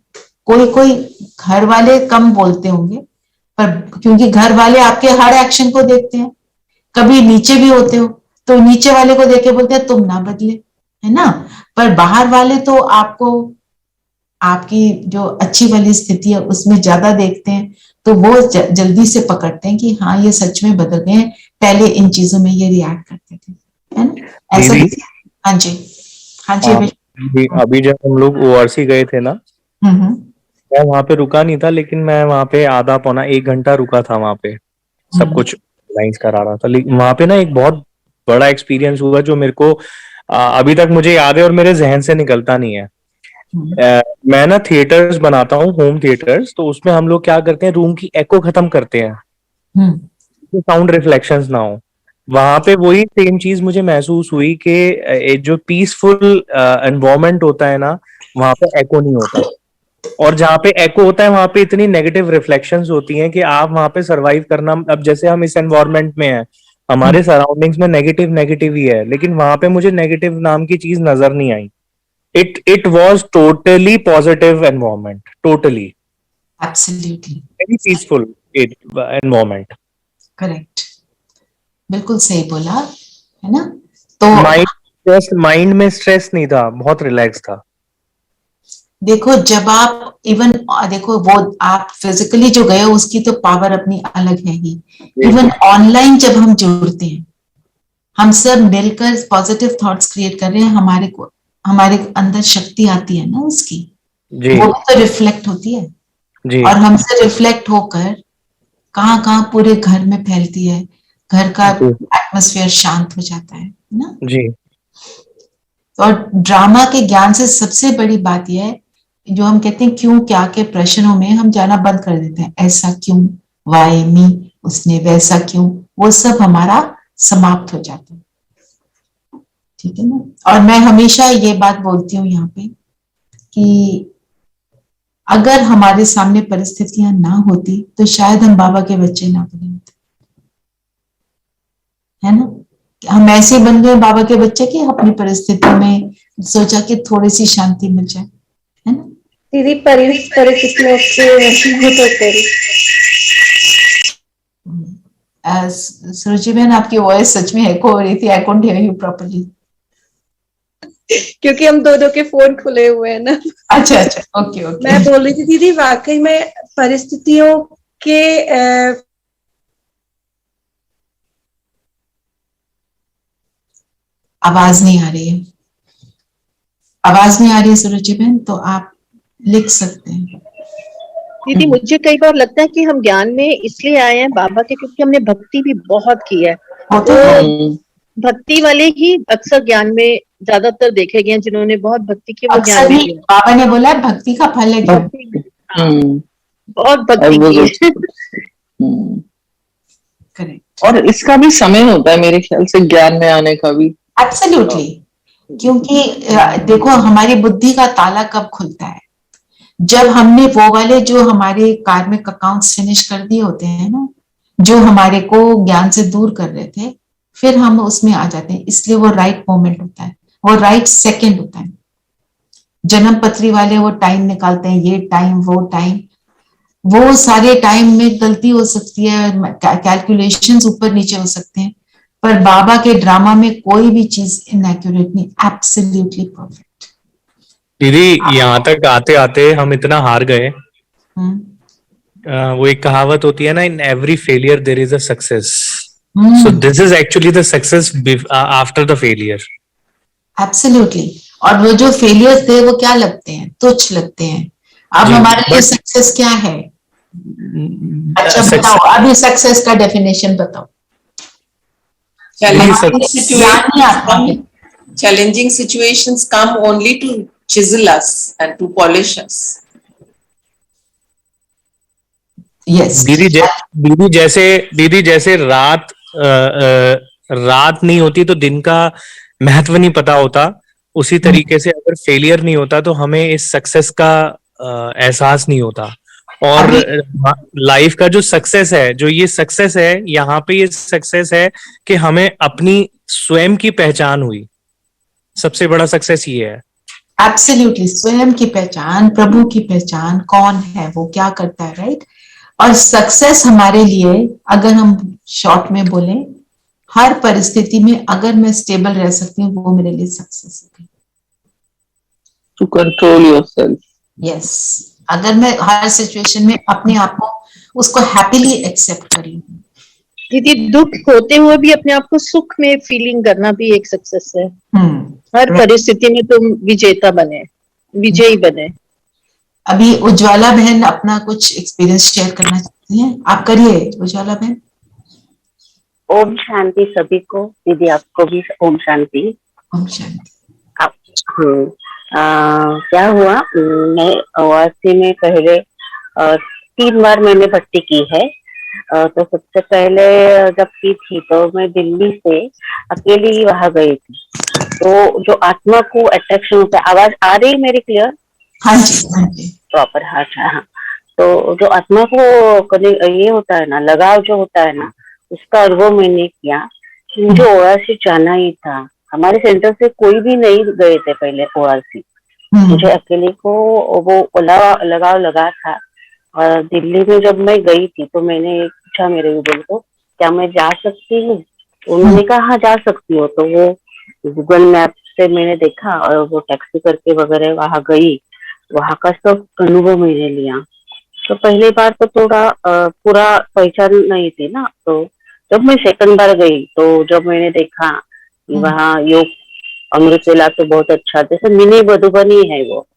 कोई कोई घर वाले कम बोलते होंगे, पर क्योंकि घर वाले आपके हर एक्शन को देखते हैं। कभी नीचे भी होते हो तो नीचे वाले को देख के बोलते हैं तुम ना बदले, है ना? पर बाहर वाले तो आपको, आपकी जो अच्छी वाली स्थिति है उसमें ज्यादा देखते हैं, तो वो जल्दी से पकड़ते हैं कि हाँ ये सच में बदल गए हैं, पहले इन चीजों में ये रिएक्ट करते थे, है ना? ऐसा। हाँ जी, हाँ जी। अभी जब हम लोग ओआरसी गए थे ना, मैं वहां पे रुका नहीं था, लेकिन मैं वहां पे आधा पौना 1 घंटा रुका था वहां पे, सब कुछ लाइंस करा रहा था। लेकिन वहां पे ना एक बहुत बड़ा एक्सपीरियंस हुआ जो मेरे को अभी तक मुझे याद है और मेरे जहन से निकलता नहीं है। मैं ना थिएटर्स बनाता हूँ, होम थिएटर्स, तो उसमें हम लोग क्या करते हैं, रूम की एको खत्म करते हैं, साउंड रिफ्लेक्शंस ना हो। वहां पे वही सेम चीज मुझे महसूस हुई कि जो पीसफुल एनवायरनमेंट होता है ना, वहां पे एको नहीं होता। और जहाँ पे एको होता है वहां पे इतनी नेगेटिव रिफ्लेक्शंस होती हैं कि आप वहां पे सरवाइव करना, अब जैसे हम इस एनवायरनमेंट में हैं, हमारे सराउंडिंग्स में नेगेटिव नेगेटिव ही है, लेकिन वहां पे मुझे नेगेटिव नाम की चीज नजर नहीं आई। it was totally positive environment, totally, absolutely very peaceful environment. Correct, बिल्कुल सही बोला, है ना? तो माइंड में स्ट्रेस नहीं था, बहुत रिलैक्स था। देखो जब आप इवन देखो, वो आप फिजिकली जो गए हो उसकी तो पावर अपनी अलग है ही। इवन ऑनलाइन जब हम जुड़ते हैं, हम सब मिलकर पॉजिटिव थॉट्स क्रिएट कर रहे हैं, हमारे को, हमारे अंदर शक्ति आती है ना उसकी, वो तो रिफ्लेक्ट होती है जी। और हमसे रिफ्लेक्ट होकर कहाँ कहाँ पूरे घर में फैलती है, घर का एटमॉस्फेयर शांत हो जाता है ना जी। और ड्रामा के ज्ञान से सबसे बड़ी बात यह है, जो हम कहते हैं क्यों क्या के प्रश्नों में हम जाना बंद कर देते हैं, ऐसा क्यों, वाई मी, उसने वैसा क्यों, वो सब हमारा समाप्त हो जाता है, ठीक है ना? और मैं हमेशा ये बात बोलती हूँ यहाँ पे कि अगर हमारे सामने परिस्थितियां ना होती तो शायद हम बाबा के बच्चे ना बने होते, है ना? हम ऐसे बन गए बाबा के बच्चे कि अपनी परिस्थिति में सोचा कि थोड़ी सी शांति मिल जाए, है ना? दीदी परिस्थितियों सुरुचि बहन, आपकी वॉइस सच में एको हो रही थी, I can't hear you properly, क्योंकि हम दो के फोन खुले हुए हैं ना। अच्छा अच्छा, ओके ओके। मैं बोल रही थी दीदी, वाकई में परिस्थितियों के आवाज नहीं आ रही है, आवाज नहीं आ रही है सुरुचि बहन, तो आप लिख सकते हैं। दीदी मुझे कई बार लगता है कि हम ज्ञान में इसलिए आए हैं बाबा के, क्योंकि हमने भक्ति भी बहुत की है, तो भक्ति वाले ही अक्सर ज्ञान में ज्यादातर देखे गए हैं, जिन्होंने बहुत भक्ति की वो ज्ञान अक्सर में ही किया। बाबा ने बोला है, भक्ति का फल है ज्ञान। भक्ति, हाँ, बहुत भक्ति वो की है। करेक्ट। और इसका भी समय होता है मेरे ख्याल से, ज्ञान में आने का भी। एब्सोल्युटली, क्योंकि देखो हमारी बुद्धि का ताला कब खुलता है, जब हमने वो वाले जो हमारे कार्मिक अकाउंट्स फिनिश कर दिए होते हैं ना, जो हमारे को ज्ञान से दूर कर रहे थे, फिर हम उसमें आ जाते हैं। इसलिए वो राइट मोमेंट होता है, वो राइट सेकंड होता है। जन्म पत्री वाले वो टाइम निकालते हैं, ये टाइम वो टाइम, वो सारे टाइम में गलती हो सकती है, कैलकुलेशंस ऊपर नीचे हो सकते हैं, पर बाबा के ड्रामा में कोई भी चीज इनएक्यूरेट नहीं, एब्सोल्युटली परफेक्ट। दीदी यहाँ तक आते आते हम इतना हार गए। वो एक कहावत होती है ना, in every failure there is a success. So this is actually the success after the failure. Absolutely. और वो जो फेलियर्स थे वो क्या लगते हैं, तुच्छ लगते हैं। अब हमारे लिए सक्सेस क्या है? अच्छा बताओ, अभी सक्सेस का डेफिनेशन बताओ। Challenging situations come only to chisel us and to polish us. Yes. दीदी जैसे रात नहीं होती तो दिन का महत्व नहीं पता होता, उसी तरीके से अगर फेलियर नहीं होता तो हमें इस सक्सेस का एहसास नहीं होता। और लाइफ का जो सक्सेस है, जो ये सक्सेस है, यहाँ पे ये सक्सेस है कि हमें अपनी स्वयं की पहचान हुई। सबसे बड़ा सक्सेस ये है। एब्सोल्युटली, स्वयं की पहचान, प्रभु की पहचान, कौन है वो, क्या करता है, राइट। और सक्सेस हमारे लिए, अगर हम शॉर्ट में बोले, हर परिस्थिति में अगर मैं स्टेबल रह सकती हूँ, वो मेरे लिए सक्सेस है। To control yourself. यस, अगर मैं हर सिचुएशन में अपने आप को उसको हैप्पीली एक्सेप्ट कर लूं। दीदी दुख होते हुए भी अपने आप को सुख में फीलिंग करना भी एक सक्सेस है। हर परिस्थिति में तुम विजेता बने, विजयी बने। अभी उज्ज्वला बहन अपना कुछ एक्सपीरियंस शेयर करना चाहती हैं, आप करिए उज्ज्वला बहन। ओम शांति सभी को। दीदी आपको भी ओम शांति। ओम शांति। क्या हुआ, मैं ओआरसी में पहले 3 बार मैंने भक्ति की है। तो सबसे पहले जब की थी तो मैं दिल्ली से अकेली वहां गई थी। तो जो आत्मा को अट्रैक्शन होता है, आवाज आ रही मेरी क्लियर? हाँ जी प्रॉपर। हाँ। तो जो आत्मा को ये होता है ना, लगाव जो होता है ना, उसका अनुभव मैंने किया। मुझे ओआरसी जाना ही था। हमारे सेंटर से कोई भी नहीं गए थे पहले ओआरसी। मुझे अकेले को वो लगाव लगा था। और दिल्ली में जब मैं गई थी तो मैंने पूछा मेरे गूगल को, क्या मैं जा सकती हूँ? उन्होंने कहा हाँ जा सकती हो। तो वो गूगल मैप से मैंने देखा और वो टैक्सी करके वगैरह वहां गई। वहां का सब अनुभव मैंने लिया। तो पहली बार तो थोड़ा पूरा पहचान नहीं थी ना। तो जब मैं सेकंड बार गई तो जब मैंने देखा कि वहाँ योग अमृतवेला तो बहुत अच्छा, जैसे मिनी मधुबनी है वो।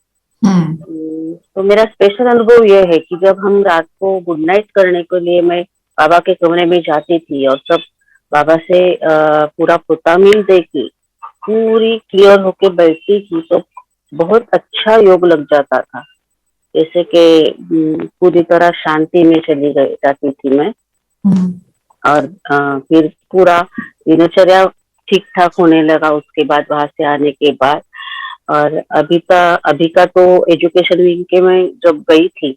तो मेरा स्पेशल अनुभव ये है कि जब हम रात को गुड नाइट करने के लिए मैं बाबा के कमरे में जाती थी और सब बाबा से पूरा पोता मील दे के पूरी क्लियर होके बैठती थी, तो बहुत अच्छा योग लग जाता था। जैसे कि पूरी तरह शांति में चली जाती थी मैं। और फिर पूरा दिनचर्या ठीक ठाक होने लगा उसके बाद, वहां से आने के बाद। और अभी का तो एजुकेशन विंग के में जब गई थी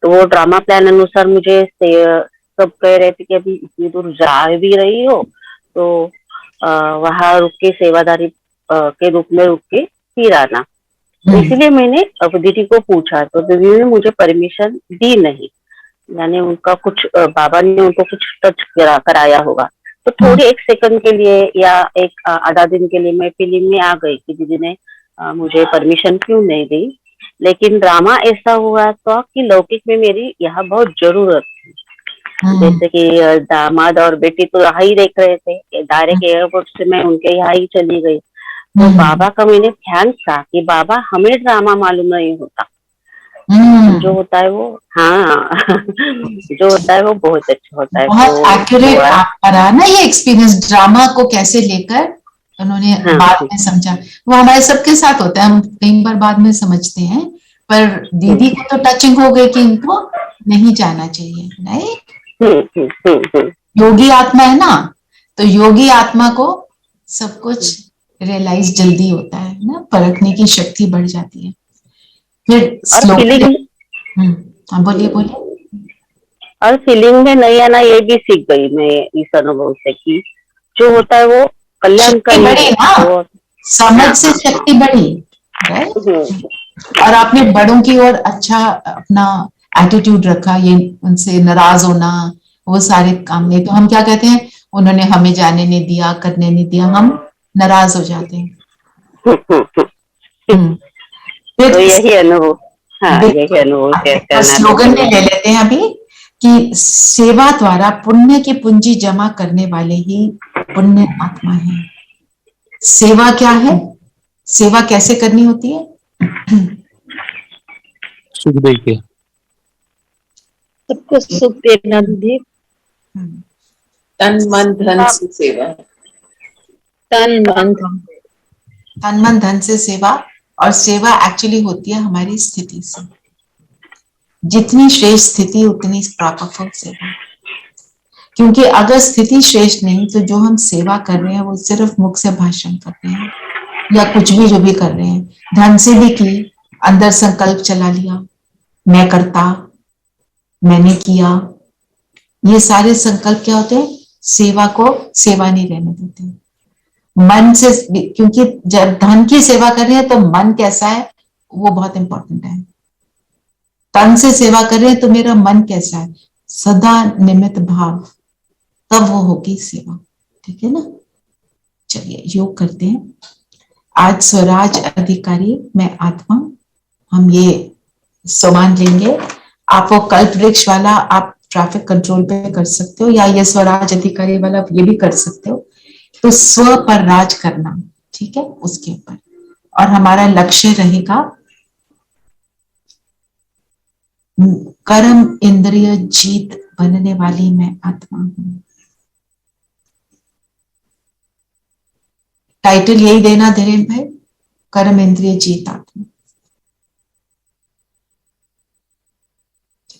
तो वो ड्रामा प्लान अनुसार मुझे सब कह रहे थे कि अभी इतनी दूर जा भी रही हो तो वहां रुक के सेवादारी के रूप में रुक के फिर आना। तो इसीलिए मैंने दीदी को पूछा तो दीदी ने मुझे परमिशन दी नहीं, यानी उनका कुछ बाबा ने उनको कुछ टच कराया होगा। तो थोड़ी 1 सेकंड के लिए या एक आधा दिन के लिए मैं फीलिंग में आ गई कि दीदी ने मुझे परमिशन क्यों नहीं दी। लेकिन ड्रामा ऐसा हुआ था कि लौकिक में मेरी यहाँ बहुत जरूरत थी। जैसे कि दामाद और बेटी तो यहाँ ही देख रहे थे, डायरेक्ट एयरपोर्ट से मैं उनके यहाँ ही चली गई। तो बाबा का मैंने ध्यान था कि बाबा हमें ड्रामा मालूम नहीं होता, जो होता है वो, हाँ जो होता है वो बहुत अच्छा होता है। बहुत तो एक्यूरेट थोड़ा, आपका रहा ना ये एक्सपीरियंस, ड्रामा को कैसे लेकर उन्होंने हाँ बाद जी, में समझा। वो हमारे सबके साथ होता है, हम कई बार बाद में समझते हैं, पर दीदी को तो टचिंग हो गई कि इनको नहीं जाना चाहिए, नहीं। योगी आत्मा है ना, तो योगी आत्मा को सब कुछ रियलाइज जल्दी होता है ना, परखने की शक्ति बढ़ जाती है। फिर और स्लोगन, फीलिंग, हाँ बोलिए बोलिए। और फीलिंग में नहीं आना, ये भी सीख गई मैं इस अनुभव से कि जो होता है वो शक्ति कल्याणकारी बढ़ी है। ना, तो समझ हाँ से हाँ हाँ, शक्ति बढ़ी, राइट। और आपने बड़ों की ओर अच्छा अपना एटीट्यूड रखा, ये उनसे नाराज होना, वो सारे काम नहीं। तो हम क्या कहते हैं, उन्होंने हमें जाने नहीं दिया, करने नहीं दिया, हम नाराज हो जाते हैं। तो फिर यही अनुभव, हाँ यही अनुभव शेयर एक करना था स्लोगन में मुझे। ले लेते हैं अभी कि सेवा द्वारा पुण्य की पूंजी जमा करने वाले ही पुण्य आत्मा है। सेवा क्या है, सेवा कैसे करनी होती है? सुख दे के। सबको सुख देना दीदी, तन मन धन से सेवा। तन मन धन। तन मन धन से सेवा, और सेवा एक्चुअली होती है हमारी स्थिति से। जितनी श्रेष्ठ स्थिति उतनी पावरफुल सेवा। क्योंकि अगर स्थिति श्रेष्ठ नहीं तो जो हम सेवा कर रहे हैं वो सिर्फ मुख से भाषण कर रहे हैं, या कुछ भी जो भी कर रहे हैं, धन से भी की, अंदर संकल्प चला लिया, मैं करता, मैंने किया, ये सारे संकल्प क्या होते हैं, सेवा को सेवा नहीं रहने देते। मन से, क्योंकि जब धन की सेवा कर रहे हैं तो मन कैसा है वो बहुत इंपॉर्टेंट है। तन से सेवा कर रहे हैं तो मेरा मन कैसा है, सदा निमित्त भाव, तब वो होगी सेवा। ठीक है ना। चलिए योग करते हैं। आज स्वराज अधिकारी मैं आत्मा, हम ये सोमान लेंगे। आप वो कल्प वृक्ष वाला आप ट्रैफिक कंट्रोल पे कर सकते हो, या ये स्वराज अधिकारी वाला ये भी कर सकते हो। तो स्व पर राज करना, ठीक है, उसके ऊपर। और हमारा लक्ष्य रहेगा कर्म इंद्रिय जीत बनने वाली मैं आत्मा हूं। टाइटल यही देना धीरेन्द्र भाई, कर्म इंद्रिय जीत आत्मा।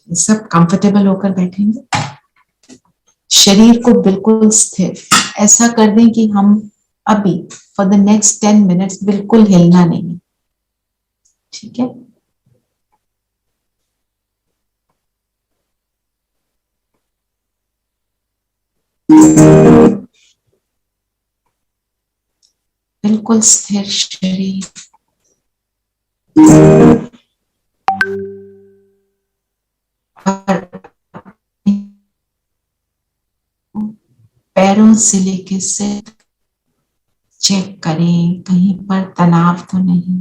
सब कंफर्टेबल होकर बैठेंगे, शरीर को बिल्कुल स्थिर ऐसा कर दें कि हम अभी फॉर द नेक्स्ट 10 मिनट्स बिल्कुल हिलना नहीं। ठीक है। बिल्कुल स्थिर शरीर, और पैरों से लेके सिर चेक करें कहीं पर तनाव तो नहीं।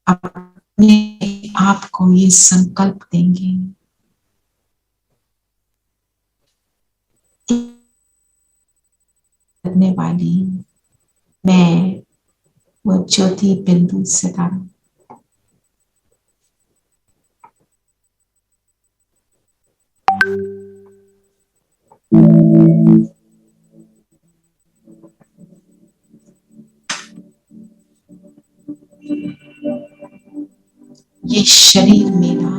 अपने आप को ये संकल्प देंगे, करने वाली मैं वो ज्योति बिंदु सितारा। ये शरीर मेरा,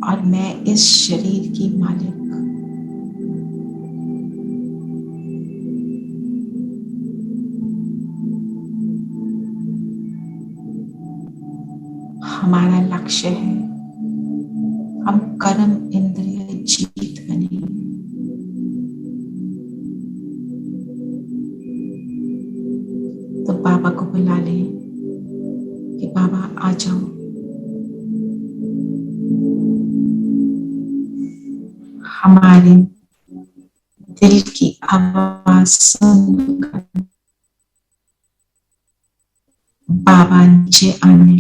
और मैं इस शरीर की मालिक। हमारा लक्ष्य है हम कर्म इंद्रिय जीत बने। तो बाबा को बुला ले कि बाबा आ जाओ, हमारे दिल की आवाज सुनकर बाबा नीचे आने,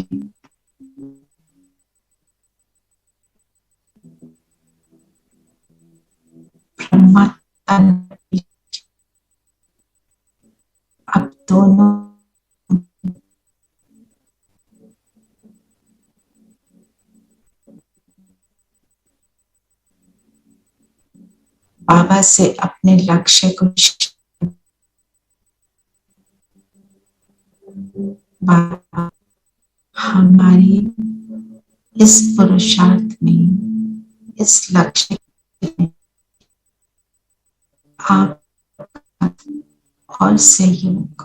ब्रह्मा तन अब दोनों बाबा से अपने लक्ष्य को बाबा हमारी इस पुरुषार्थ में, इस लक्ष्य में आप और सहयोग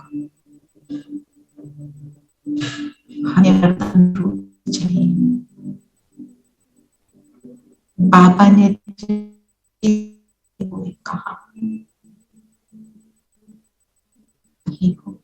हमें वरदान रूप चाहिए। बाबा ने कहा ही हो।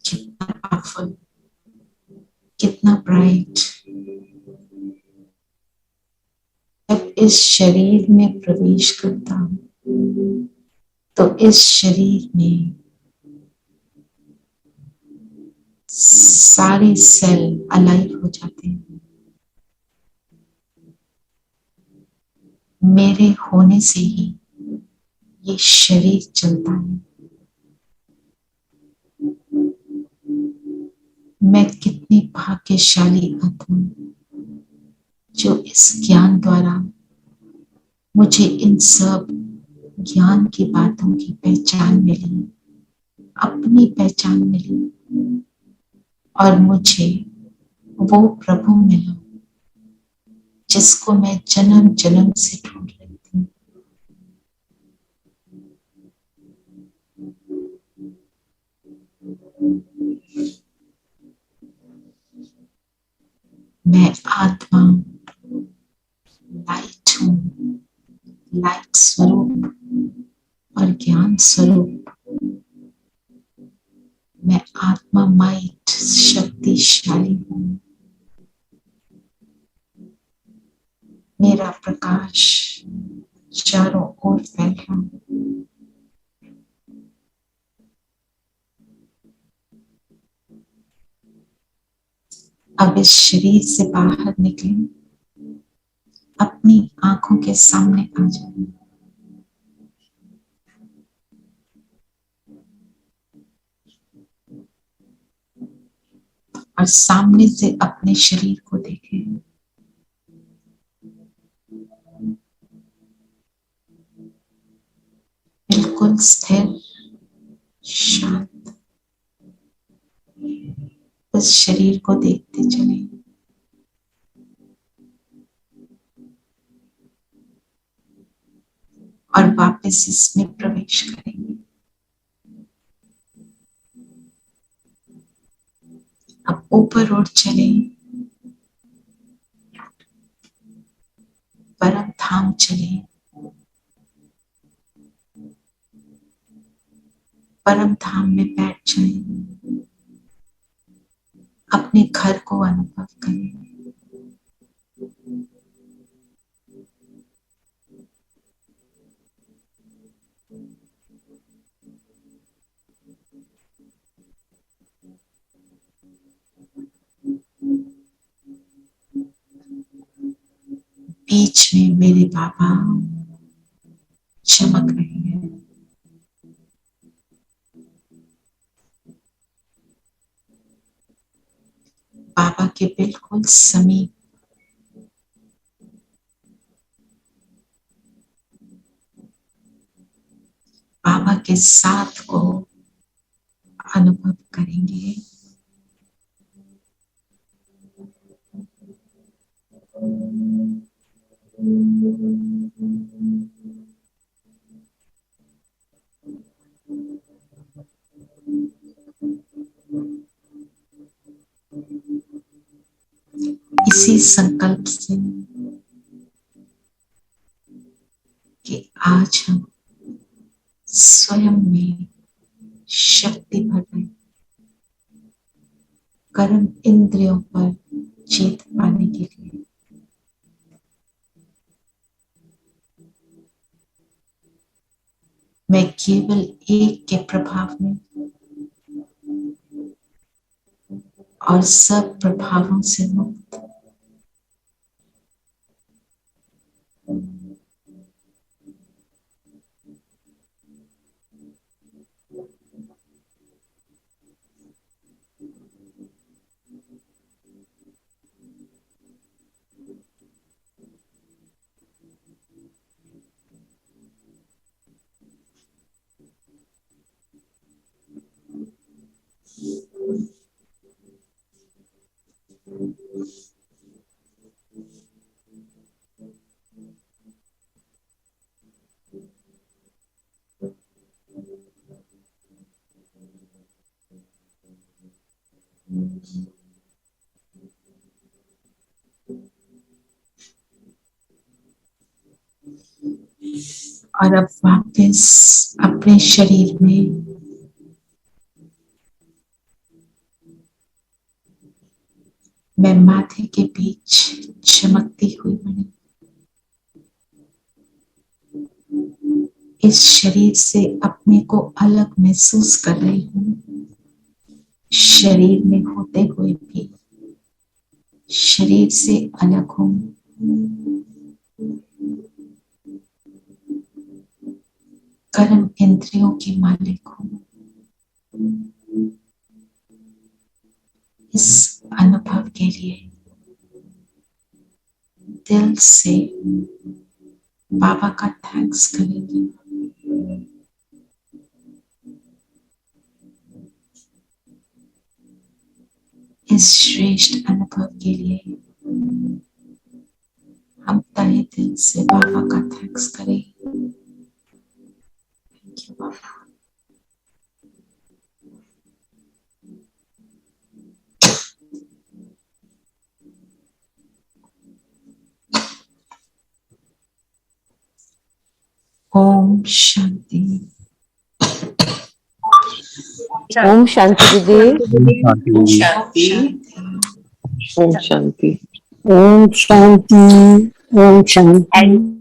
कितना पावरफुल, कितना ब्राइट। जब इस शरीर में प्रवेश करता हूं तो इस शरीर में सारे सेल अलाइव हो जाते हैं। मेरे होने से ही ये शरीर चलता है। मैं कितनी भाग्यशाली आत्मा जो इस ज्ञान द्वारा मुझे इन सब ज्ञान की बातों की पहचान मिली, अपनी पहचान मिली और मुझे वो प्रभु मिला जिसको मैं जन्म जन्म से ढूंढ रही थी। मैं आत्मा लाइट हूं, लाइट स्वरूप और ज्ञान स्वरूप। मैं आत्मा माइट शक्तिशाली हूं। मेरा प्रकाश चारों ओर फैल रहा है। अब इस शरीर से बाहर निकले, अपनी आंखों के सामने आ जाए और सामने से अपने शरीर को देखें। बिल्कुल स्थिर, शांत इस शरीर को देखते चले। और वापस इसमें प्रवेश करेंगे। अब ऊपर उठ चले, परम धाम चले। परम धाम में बैठ जाए, अपने घर को अनुभव करें। बीच में मेरे बाबा चमक रहे हैं। बाबा के बिल्कुल समीप बाबा के साथ को अनुभव करेंगे। इसी संकल्प से कि आज हम स्वयं में शक्ति भर रहे, कर्म इंद्रियों पर जीत पाने के लिए मैं केवल एक के प्रभाव में और सब प्रभावों से मुक्त और अब वापस अपने शरीर में मैं माथे के बीच चमकती हुई मणि इस शरीर से अपने को अलग महसूस कर रही हूँ। शरीर में होते हुए भी शरीर से अलग हूँ। कर्म इंद्रियों की मालिक हूँ। इस अनुभव के लिए दिल से बाबा का थैंक्स करेंगे। इस श्रेष्ठ अनुभव के लिए हम तहे दिल से बाबा का थैंक्स करें। थैंक यू बाबा। ओम शांति। ओम शांति दीदी। शांति। ओम शांति। ओम शांति। ओम शांति।